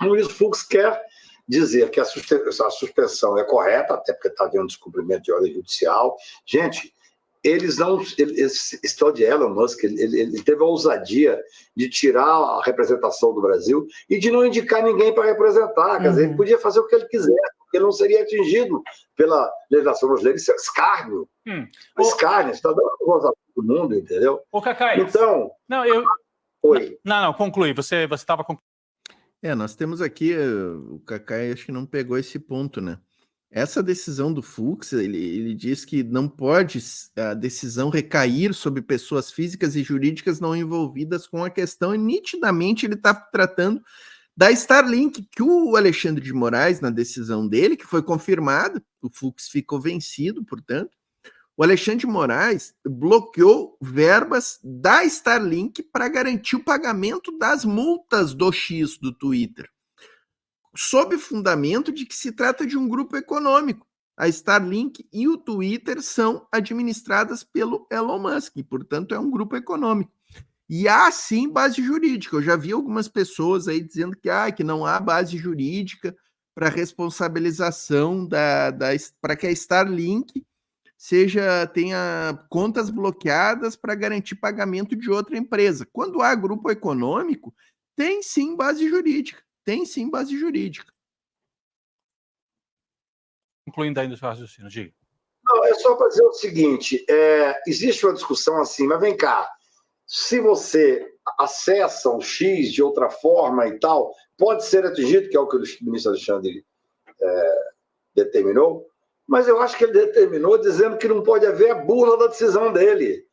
O ministro Fux quer dizer que a suspensão é correta, até porque está havendo descumprimento de ordem judicial. Gente, esse tal de Elon Musk, ele teve a ousadia de tirar a representação do Brasil e de não indicar ninguém para representar. Quer dizer, ele podia fazer o que ele quiser, porque ele não seria atingido pela legislação brasileira. Isso é escárnio. Escárnio, está dando voz a todo mundo, entendeu? Ô, Cacai. Então... Oi. Não, conclui. Você estava concluindo. Nós temos aqui, o Cacai acho que não pegou esse ponto, né? Essa decisão do Fux, ele diz que não pode a decisão recair sobre pessoas físicas e jurídicas não envolvidas com a questão, e nitidamente ele está tratando da Starlink, que o Alexandre de Moraes, na decisão dele, que foi confirmada, o Fux ficou vencido, portanto, o Alexandre de Moraes bloqueou verbas da Starlink para garantir o pagamento das multas do X do Twitter, sob fundamento de que se trata de um grupo econômico. A Starlink e o Twitter são administradas pelo Elon Musk, e, portanto, é um grupo econômico. E há, sim, base jurídica. Eu já vi algumas pessoas aí dizendo que não há base jurídica para responsabilização para que a Starlink tenha contas bloqueadas para garantir pagamento de outra empresa. Quando há grupo econômico, tem sim base jurídica. Concluindo ainda o seu raciocínio, diga. Não, é só para dizer o seguinte, existe uma discussão assim, mas vem cá, se você acessa o X de outra forma e tal, pode ser atingido, que é o que o ministro Alexandre determinou, mas eu acho que ele determinou dizendo que não pode haver a burla da decisão dele.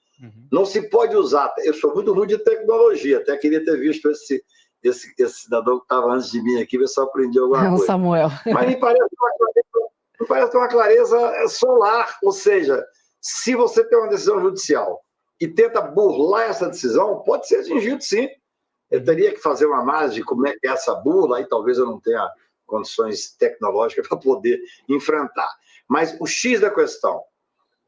Não se pode usar. Eu sou muito ruim de tecnologia, até queria ter visto esse cidadão que estava antes de mim aqui, ver se eu aprendi alguma coisa. Samuel. Mas me parece uma clareza solar, ou seja, se você tem uma decisão judicial e tenta burlar essa decisão, pode ser atingido sim. Eu teria que fazer uma análise de como é que é essa burla, aí talvez eu não tenha condições tecnológicas para poder enfrentar. Mas o X da questão,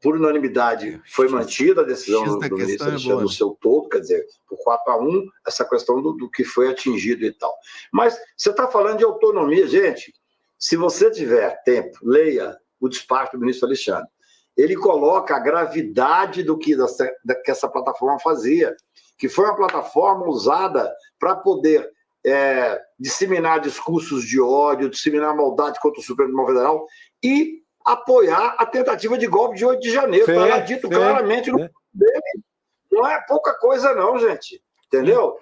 por unanimidade, foi mantida a decisão do ministro Alexandre no seu todo, quer dizer, por 4-1, essa questão do que foi atingido e tal. Mas você está falando de autonomia, gente. Se você tiver tempo, leia o despacho do ministro Alexandre. Ele coloca a gravidade do que essa plataforma fazia, que foi uma plataforma usada para poder disseminar discursos de ódio, disseminar maldade contra o Supremo Tribunal Federal e apoiar a tentativa de golpe de 8 de janeiro. Está lá dito claramente no dele. Não é pouca coisa não, gente. Entendeu?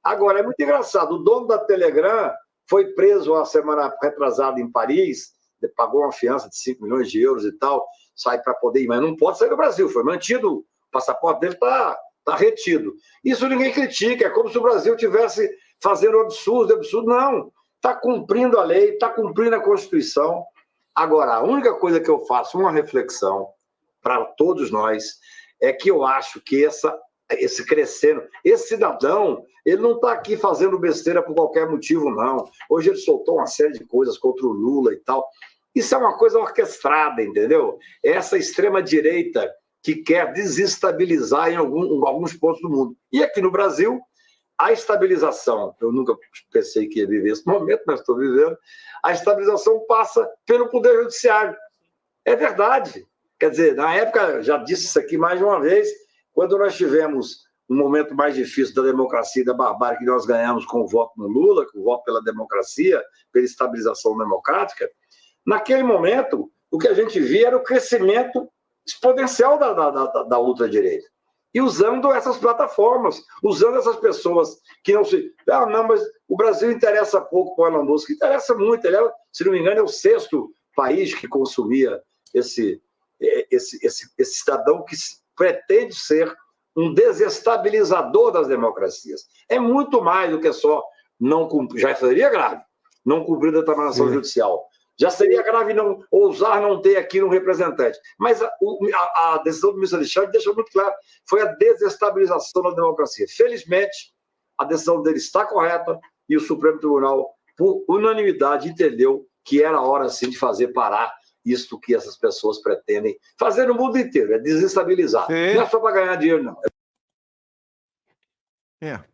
Agora, é muito engraçado. O dono da Telegram foi preso a semana retrasada em Paris, pagou uma fiança de 5 milhões de euros e tal, sai para poder ir, mas não pode sair do Brasil. Foi mantido, o passaporte dele está retido. Isso ninguém critica. É como se o Brasil tivesse fazendo absurdo. Não. está cumprindo a lei, está cumprindo a Constituição. Agora, a única coisa que eu faço, uma reflexão para todos nós, é que eu acho que esse crescendo, esse cidadão, ele não está aqui fazendo besteira por qualquer motivo, não. Hoje ele soltou uma série de coisas contra o Lula e tal. Isso é uma coisa orquestrada, entendeu? Essa extrema-direita que quer desestabilizar em alguns pontos do mundo. E aqui no Brasil, a estabilização, eu nunca pensei que ia viver esse momento, mas estou vivendo, a estabilização passa pelo Poder Judiciário. É verdade. Quer dizer, na época, já disse isso aqui mais de uma vez, quando nós tivemos um momento mais difícil da democracia e da barbárie que nós ganhamos com o voto no Lula, com o voto pela democracia, pela estabilização democrática, naquele momento, o que a gente via era o crescimento exponencial da ultradireita. E usando essas plataformas, usando essas pessoas que não se... Ah, não, mas o Brasil interessa pouco para o Elon Musk. Interessa muito. Ele é, se não me engano, é o 6º país que consumia esse cidadão que pretende ser um desestabilizador das democracias. É muito mais do que só não cumprir. Já seria grave não cumprir a determinação judicial. Já seria grave não ousar não ter aqui um representante. Mas a decisão do ministro Alexandre deixa muito claro, foi a desestabilização da democracia. Felizmente, a decisão dele está correta e o Supremo Tribunal, por unanimidade, entendeu que era hora, sim, de fazer parar isto que essas pessoas pretendem fazer no mundo inteiro, é desestabilizar. Não é só para ganhar dinheiro, não.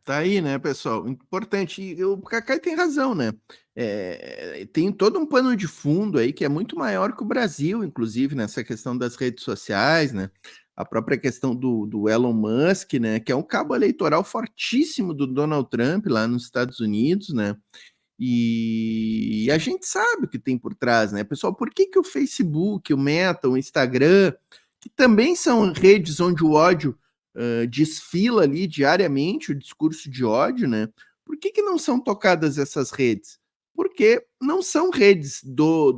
Tá aí, né, pessoal? Importante. E o Cacai tem razão, né? Tem todo um pano de fundo aí que é muito maior que o Brasil, inclusive, nessa questão das redes sociais, né? A própria questão do Elon Musk, né? Que é um cabo eleitoral fortíssimo do Donald Trump lá nos Estados Unidos, né? E a gente sabe o que tem por trás, né? Pessoal, por que o Facebook, o Meta, o Instagram, que também são redes onde o ódio desfila ali diariamente, o discurso de ódio, né? Por que não são tocadas essas redes? Porque não são redes do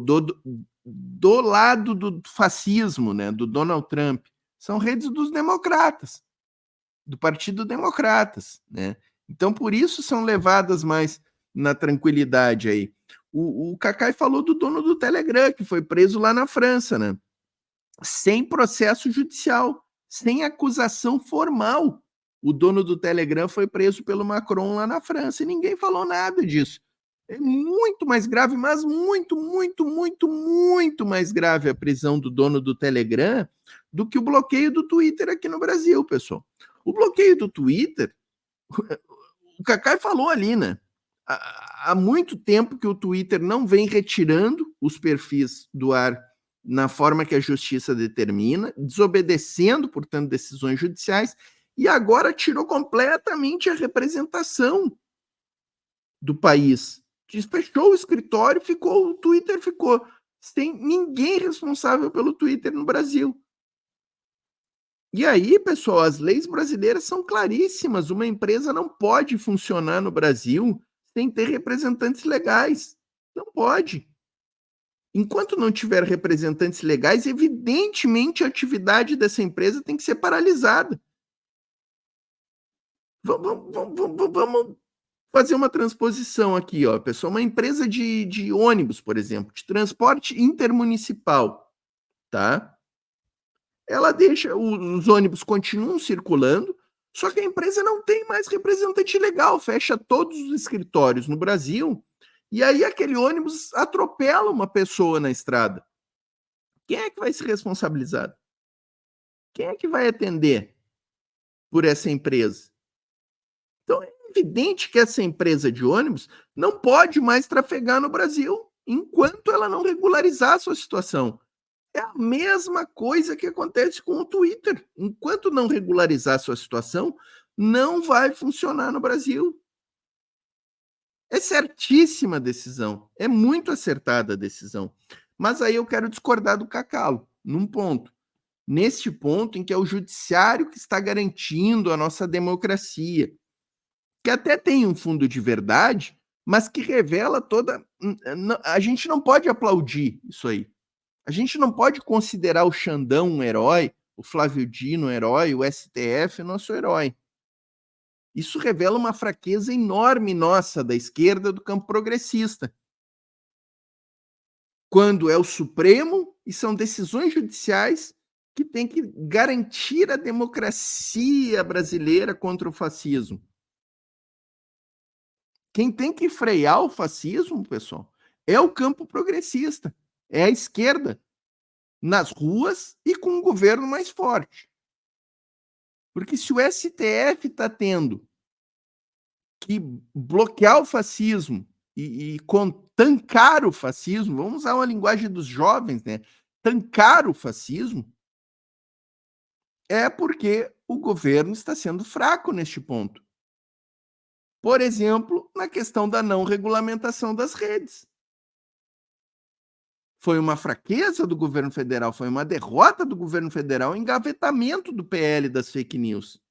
lado do fascismo, né? Do Donald Trump. São redes dos democratas, do Partido Democratas, né? Então, por isso são levadas mais na tranquilidade aí. O Cacai falou do dono do Telegram, que foi preso lá na França, né? Sem processo judicial, sem acusação formal. O dono do Telegram foi preso pelo Macron lá na França e ninguém falou nada disso. É muito mais grave, mas muito, muito, muito, muito mais grave a prisão do dono do Telegram do que o bloqueio do Twitter aqui no Brasil, pessoal. O bloqueio do Twitter, o Cacai falou ali, né? Há muito tempo que o Twitter não vem retirando os perfis do ar na forma que a justiça determina, desobedecendo, portanto, decisões judiciais, e agora tirou completamente a representação do país. Fechou o escritório, o Twitter ficou sem ninguém responsável pelo Twitter no Brasil. E aí, pessoal, as leis brasileiras são claríssimas. Uma empresa não pode funcionar no Brasil sem ter representantes legais. Não pode. Enquanto não tiver representantes legais, evidentemente a atividade dessa empresa tem que ser paralisada. Vamos fazer uma transposição aqui, ó, pessoal. Uma empresa de ônibus, por exemplo, de transporte intermunicipal, tá? Ela deixa, os ônibus continuam circulando, só que a empresa não tem mais representante legal, fecha todos os escritórios no Brasil, e aí aquele ônibus atropela uma pessoa na estrada. Quem é que vai ser responsabilizado? Quem é que vai atender por essa empresa? Então é evidente que essa empresa de ônibus não pode mais trafegar no Brasil enquanto ela não regularizar a sua situação. É a mesma coisa que acontece com o Twitter. Enquanto não regularizar a sua situação, não vai funcionar no Brasil. É certíssima a decisão. É muito acertada a decisão. Mas aí eu quero discordar do Cacalo, num ponto. Neste ponto em que é o judiciário que está garantindo a nossa democracia, que até tem um fundo de verdade, mas que revela toda... A gente não pode aplaudir isso aí. A gente não pode considerar o Xandão um herói, o Flávio Dino um herói, o STF nosso herói. Isso revela uma fraqueza enorme nossa, da esquerda, do campo progressista. Quando é o Supremo e são decisões judiciais que têm que garantir a democracia brasileira contra o fascismo. Quem tem que frear o fascismo, pessoal, é o campo progressista, é a esquerda, nas ruas e com um governo mais forte. Porque se o STF está tendo que bloquear o fascismo e tancar o fascismo, vamos usar uma linguagem dos jovens, né? Tancar o fascismo, é porque o governo está sendo fraco neste ponto. Por exemplo, na questão da não regulamentação das redes. Foi uma fraqueza do governo federal, foi uma derrota do governo federal, o engavetamento do PL das fake news.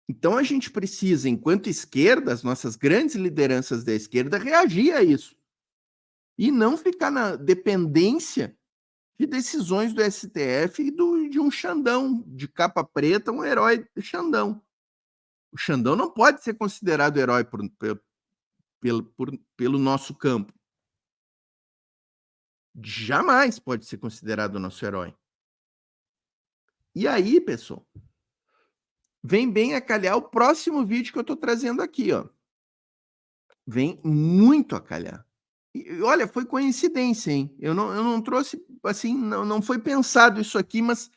Então a gente precisa, enquanto esquerda, as nossas grandes lideranças da esquerda, reagir a isso. E não ficar na dependência de decisões do STF e de um Xandão, de capa preta, um herói Xandão. O Xandão não pode ser considerado herói pelo nosso campo. Jamais pode ser considerado nosso herói. E aí, pessoal, vem bem a calhar o próximo vídeo que eu estou trazendo aqui, ó. Vem muito a calhar. E olha, foi coincidência, hein? Eu não trouxe, assim, não foi pensado isso aqui, mas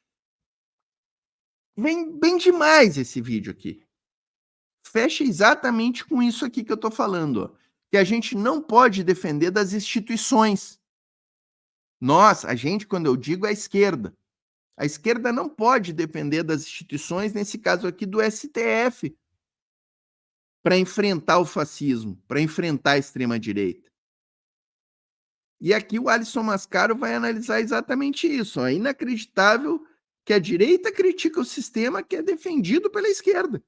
vem bem demais esse vídeo aqui. Fecha exatamente com isso aqui que eu estou falando, ó, que a gente não pode defender das instituições. Nós, a gente, quando eu digo, é a esquerda não pode depender das instituições, nesse caso aqui do STF, para enfrentar o fascismo, para enfrentar a extrema-direita. E aqui o Alisson Mascaro vai analisar exatamente isso. É inacreditável que a direita critica o sistema que é defendido pela esquerda.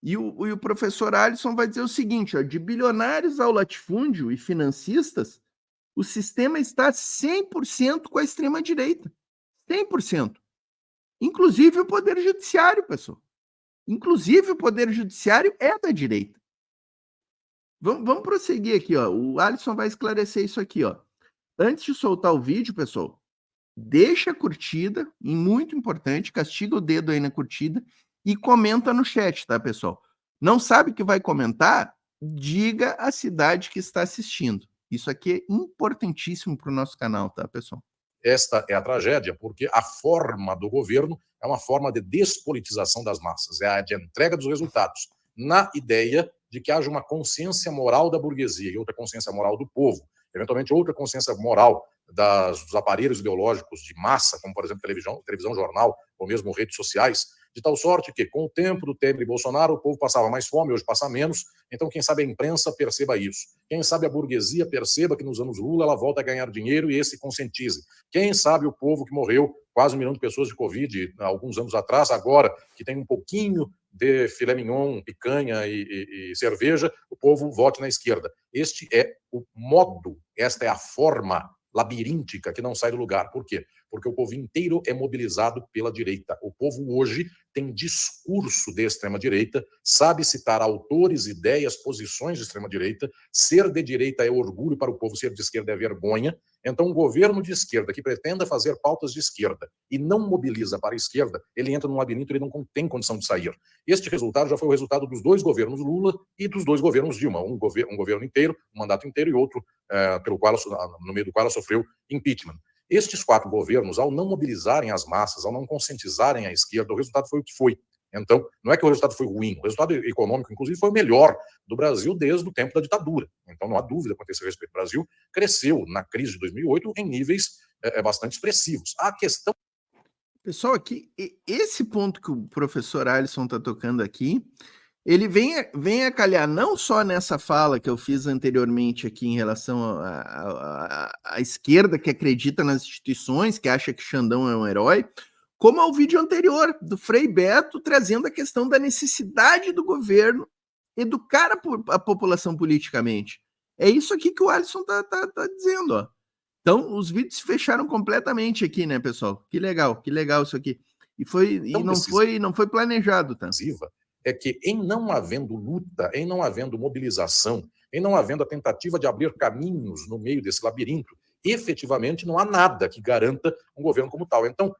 E o professor Alisson vai dizer o seguinte, ó, de bilionários ao latifúndio e financistas, o sistema está 100% com a extrema-direita. 100%. Inclusive o Poder Judiciário, pessoal. Inclusive o Poder Judiciário é da direita. Vamos prosseguir aqui, ó. O Alisson vai esclarecer isso aqui, ó. Antes de soltar o vídeo, pessoal, deixa a curtida, e muito importante, castiga o dedo aí na curtida e comenta no chat, tá, pessoal? Não sabe que vai comentar? Diga a cidade que está assistindo. Isso aqui é importantíssimo para o nosso canal, tá, pessoal? Esta é a tragédia, porque a forma do governo é uma forma de despolitização das massas, é a de entrega dos resultados, na ideia de que haja uma consciência moral da burguesia e outra consciência moral do povo, eventualmente outra consciência moral dos aparelhos ideológicos de massa, como, por exemplo, televisão, jornal, ou mesmo redes sociais, de tal sorte que, com o tempo do Temer e Bolsonaro, o povo passava mais fome, hoje passa menos, então quem sabe a imprensa perceba isso. Quem sabe a burguesia perceba que nos anos Lula ela volta a ganhar dinheiro e esse conscientize. Quem sabe o povo que morreu, quase 1 milhão de pessoas de Covid, há alguns anos atrás, agora que tem um pouquinho de filé mignon, picanha e cerveja, o povo vote na esquerda. Este é o modo, esta é a forma labiríntica que não sai do lugar. Por quê? Porque o povo inteiro é mobilizado pela direita. O povo hoje tem discurso de extrema-direita, sabe citar autores, ideias, posições de extrema-direita. Ser de direita é orgulho para o povo, ser de esquerda é vergonha. Então, um governo de esquerda que pretenda fazer pautas de esquerda e não mobiliza para a esquerda, ele entra num labirinto e ele não tem condição de sair. Este resultado já foi o resultado dos 2 governos Lula e dos 2 governos Dilma. Um governo inteiro, um mandato inteiro e outro no meio do qual ela sofreu impeachment. Estes 4 governos, ao não mobilizarem as massas, ao não conscientizarem a esquerda, o resultado foi o que foi. Então, não é que o resultado foi ruim, o resultado econômico, inclusive, foi o melhor do Brasil desde o tempo da ditadura. Então, não há dúvida quanto a esse respeito. O Brasil cresceu na crise de 2008 em níveis bastante expressivos. A questão... Pessoal, aqui, esse ponto que o professor Alisson está tocando aqui, ele vem a calhar não só nessa fala que eu fiz anteriormente aqui em relação à esquerda que acredita nas instituições, que acha que Xandão é um herói, como ao vídeo anterior do Frei Beto, trazendo a questão da necessidade do governo educar a população politicamente. É isso aqui que o Alisson tá dizendo, ó. Então, os vídeos se fecharam completamente aqui, né, pessoal? Que legal isso aqui. E não foi planejado, tá? É que, em não havendo luta, em não havendo mobilização, em não havendo a tentativa de abrir caminhos no meio desse labirinto, efetivamente não há nada que garanta um governo como tal. Então,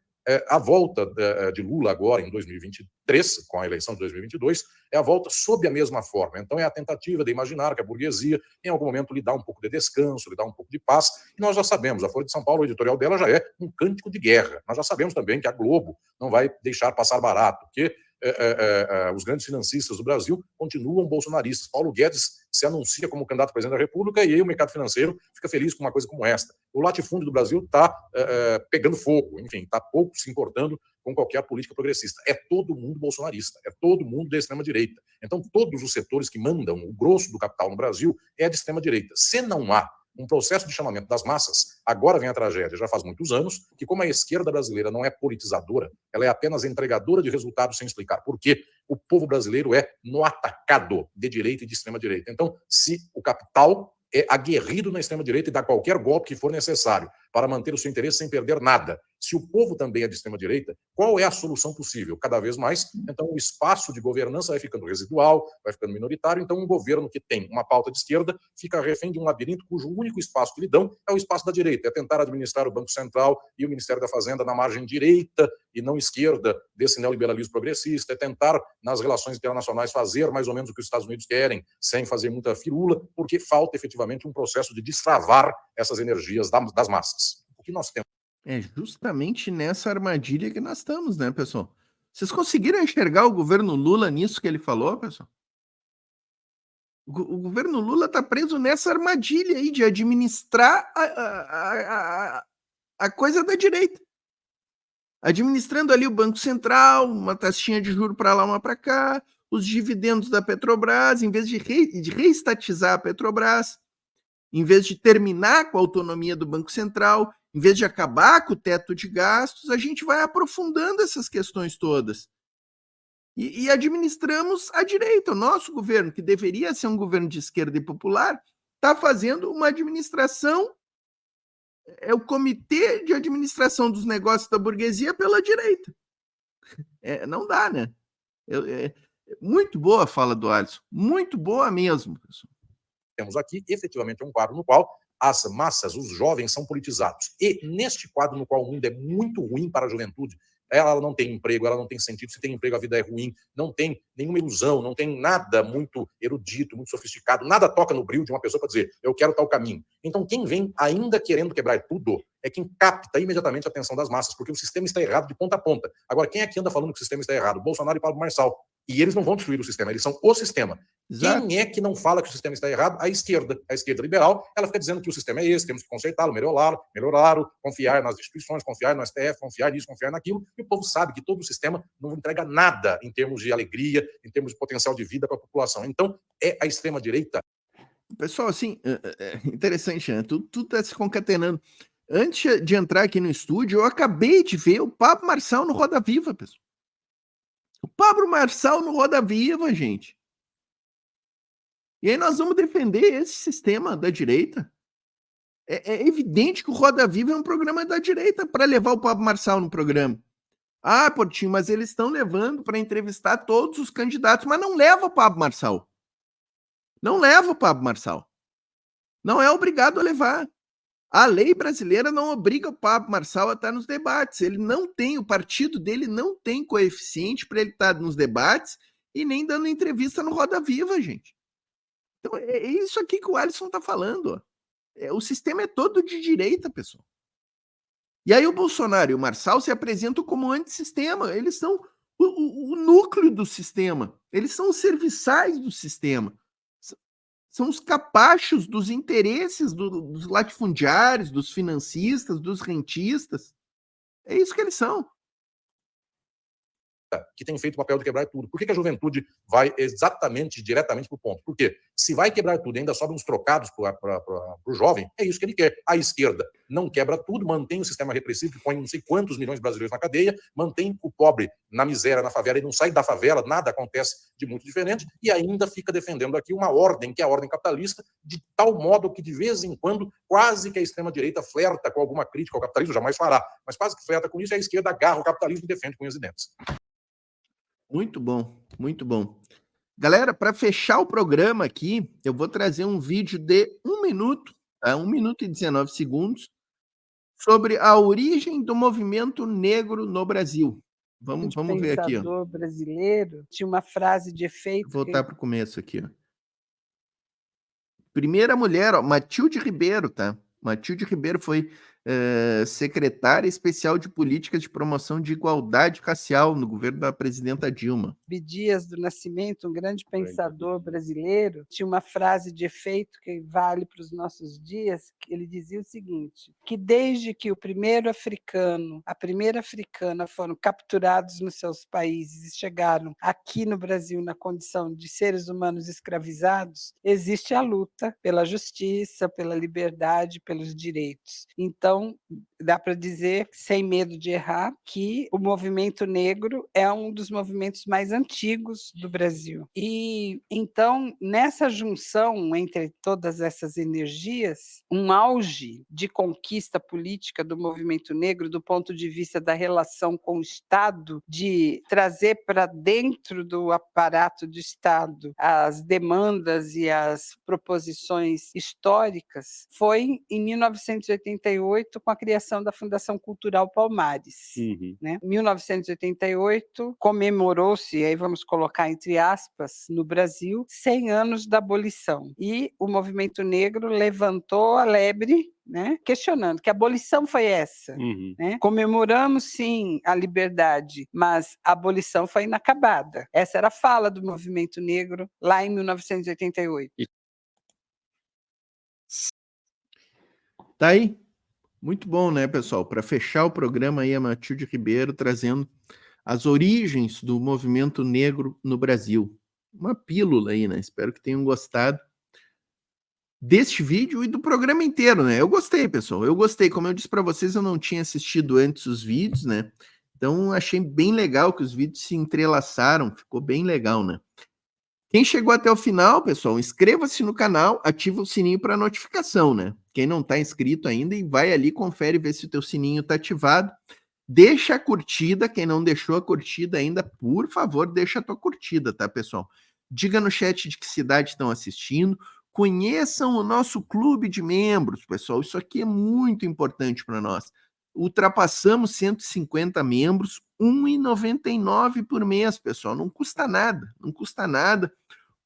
a volta de Lula agora, em 2023, com a eleição de 2022, é a volta sob a mesma forma. Então, é a tentativa de imaginar que a burguesia, em algum momento, lhe dá um pouco de descanso, lhe dá um pouco de paz. E nós já sabemos, a Folha de São Paulo, o editorial dela já é um cântico de guerra. Nós já sabemos também que a Globo não vai deixar passar barato, que os grandes financistas do Brasil continuam bolsonaristas. Paulo Guedes se anuncia como candidato a presidente da República e aí o mercado financeiro fica feliz com uma coisa como esta. O latifúndio do Brasil está pegando fogo, enfim, está pouco se importando com qualquer política progressista. É todo mundo bolsonarista, é todo mundo da extrema-direita. Então, todos os setores que mandam o grosso do capital no Brasil é de extrema-direita. Se não há um processo de chamamento das massas, agora vem a tragédia, já faz muitos anos, que como a esquerda brasileira não é politizadora, ela é apenas entregadora de resultados sem explicar por quê, o povo brasileiro é no atacado de direita e de extrema-direita. Então, se o capital é aguerrido na extrema-direita e dá qualquer golpe que for necessário para manter o seu interesse sem perder nada. Se o povo também é de extrema-direita, qual é a solução possível? Cada vez mais, então o espaço de governança vai ficando residual, vai ficando minoritário, então um governo que tem uma pauta de esquerda fica refém de um labirinto cujo único espaço que lhe dão é o espaço da direita, é tentar administrar o Banco Central e o Ministério da Fazenda na margem direita e não esquerda desse neoliberalismo progressista, é tentar nas relações internacionais fazer mais ou menos o que os Estados Unidos querem, sem fazer muita firula, porque falta efetivamente um processo de destravar essas energias das massas. O que nós temos? É justamente nessa armadilha que nós estamos, né, pessoal? Vocês conseguiram enxergar o governo Lula nisso que ele falou, pessoal? O governo Lula está preso nessa armadilha aí de administrar a coisa da direita. Administrando ali o Banco Central, uma taxinha de juros para lá, uma para cá, os dividendos da Petrobras, em vez de reestatizar a Petrobras, em vez de terminar com a autonomia do Banco Central, em vez de acabar com o teto de gastos, a gente vai aprofundando essas questões todas. E administramos a direita. O nosso governo, que deveria ser um governo de esquerda e popular, está fazendo uma administração, é o Comitê de Administração dos Negócios da Burguesia pela direita. Não dá, né? Muito boa a fala do Alisson, muito boa mesmo, pessoal. Temos aqui, efetivamente, um quadro no qual as massas, os jovens, são politizados. E neste quadro no qual o mundo é muito ruim para a juventude, ela não tem emprego, ela não tem sentido, se tem emprego a vida é ruim, não tem nenhuma ilusão, não tem nada muito erudito, muito sofisticado, nada toca no brilho de uma pessoa para dizer, eu quero tal caminho. Então quem vem ainda querendo quebrar tudo é quem capta imediatamente a atenção das massas, porque o sistema está errado de ponta a ponta. Agora, quem é que anda falando que o sistema está errado? Bolsonaro e Pablo Marçal. E eles não vão destruir o sistema, eles são o sistema. Exato. Quem é que não fala que o sistema está errado? A esquerda liberal, ela fica dizendo que o sistema é esse, temos que consertá-lo, melhorá-lo, confiar nas instituições, confiar no STF, confiar nisso, confiar naquilo, e o povo sabe que todo o sistema não entrega nada em termos de alegria, em termos de potencial de vida para a população. Então, é a extrema-direita. Pessoal, assim, interessante, né? Tudo está se concatenando. Antes de entrar aqui no estúdio, eu acabei de ver o Pablo Marçal no Roda Viva, pessoal. O Pablo Marçal no Roda Viva, gente. E aí nós vamos defender esse sistema da direita. É evidente que o Roda Viva é um programa da direita para levar o Pablo Marçal no programa. Ah, Portinho, mas eles estão levando para entrevistar todos os candidatos, mas não leva o Pablo Marçal. Não leva o Pablo Marçal. Não é obrigado a levar. A lei brasileira não obriga o Pablo Marçal a estar nos debates. Ele não tem, o partido dele não tem coeficiente para ele estar nos debates e nem dando entrevista no Roda Viva, gente. Então, é isso aqui que o Alisson está falando. O sistema é todo de direita, pessoal. E aí o Bolsonaro e o Marçal se apresentam como antissistema. Eles são o núcleo do sistema. Eles são os serviçais do sistema. São os capachos dos interesses dos latifundiários, dos financistas, dos rentistas. É isso que eles são. que tem feito o papel de quebrar tudo. Por que a juventude vai exatamente, diretamente para o ponto? Porque se vai quebrar tudo e ainda sobram uns trocados para o jovem, é isso que ele quer. A esquerda não quebra tudo, mantém o sistema repressivo que põe não sei quantos milhões de brasileiros na cadeia, mantém o pobre na miséria, na favela, e não sai da favela, nada acontece de muito diferente, e ainda fica defendendo aqui uma ordem, que é a ordem capitalista, de tal modo que, de vez em quando, quase que a extrema-direita flerta com alguma crítica ao capitalismo, jamais fará, mas quase que flerta com isso, e a esquerda agarra o capitalismo e defende com unhas e dentes. Muito bom, muito bom. Galera, para fechar o programa aqui, eu vou trazer um vídeo de 1 minuto, tá? 1 minuto e 19 segundos, sobre a origem do movimento negro no Brasil. Vamos ver aqui. O pensador brasileiro tinha uma frase de efeito. Vou voltar para o começo aqui. Ó. Primeira mulher, ó, Matilde Ribeiro, tá? Matilde Ribeiro foi secretária especial de políticas de promoção de igualdade racial no governo da presidenta Dilma. Dias do Nascimento, um grande pensador brasileiro, tinha uma frase de efeito que vale para os nossos dias, que ele dizia o seguinte, que desde que o primeiro africano, a primeira africana foram capturados nos seus países e chegaram aqui no Brasil na condição de seres humanos escravizados, existe a luta pela justiça, pela liberdade, pelos direitos. Então, dá para dizer, sem medo de errar, que o movimento negro é um dos movimentos mais antigos do Brasil. E, então, nessa junção entre todas essas energias, um auge de conquista política do movimento negro, do ponto de vista da relação com o Estado, de trazer para dentro do aparato do Estado as demandas e as proposições históricas, foi em 1988, com a criação da Fundação Cultural Palmares. Né? Em 1988, comemorou-se, aí vamos colocar entre aspas, no Brasil, 100 anos da abolição. E o movimento negro levantou a lebre, né, questionando que abolição foi essa. Né? Comemoramos, sim, a liberdade, mas a abolição foi inacabada. Essa era a fala do movimento negro lá em 1988. Tá aí? Muito bom, né, pessoal? Para fechar o programa aí, a Matilde Ribeiro trazendo as origens do movimento negro no Brasil. Uma pílula aí, né? Espero que tenham gostado deste vídeo e do programa inteiro, né? Eu gostei, pessoal. Eu gostei. Como eu disse para vocês, eu não tinha assistido antes os vídeos, né? Então, achei bem legal que os vídeos se entrelaçaram. Ficou bem legal, né? Quem chegou até o final, pessoal, inscreva-se no canal, ativa o sininho para notificação, né? Quem não está inscrito ainda, e vai ali, confere, vê se o teu sininho está ativado. Deixa a curtida, quem não deixou a curtida ainda, por favor, deixa a tua curtida, tá, pessoal? Diga no chat de que cidade estão assistindo, conheçam o nosso clube de membros, pessoal, isso aqui é muito importante para nós. Ultrapassamos 150 membros, R$ 1,99 por mês, pessoal, não custa nada, não custa nada.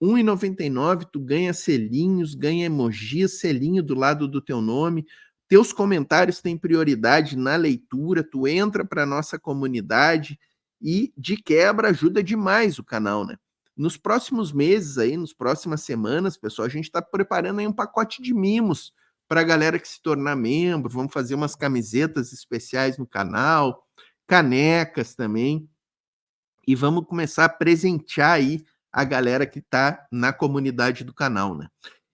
R$ 1,99, tu ganha selinhos, ganha emojis, selinho do lado do teu nome, teus comentários têm prioridade na leitura, tu entra para a nossa comunidade e, de quebra, ajuda demais o canal, né? Nos próximos meses aí, nas próximas semanas, pessoal, a gente está preparando aí um pacote de mimos para a galera que se tornar membro, vamos fazer umas camisetas especiais no canal, canecas também, e vamos começar a presentear aí a galera que está na comunidade do canal, né?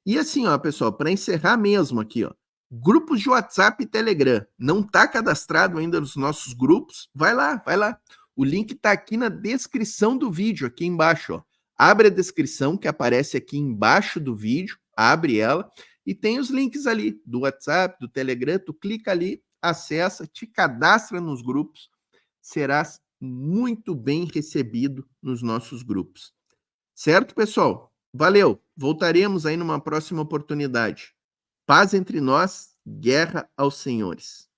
E assim, ó, pessoal, para encerrar mesmo aqui, ó, grupos de WhatsApp e Telegram, não está cadastrado ainda nos nossos grupos? Vai lá, vai lá. O link está aqui na descrição do vídeo, aqui embaixo, ó. Abre a descrição que aparece aqui embaixo do vídeo, abre ela, e tem os links ali do WhatsApp, do Telegram, tu clica ali, acessa, te cadastra nos grupos, serás muito bem recebido nos nossos grupos. Certo, pessoal? Valeu! Voltaremos aí numa próxima oportunidade. Paz entre nós, guerra aos senhores.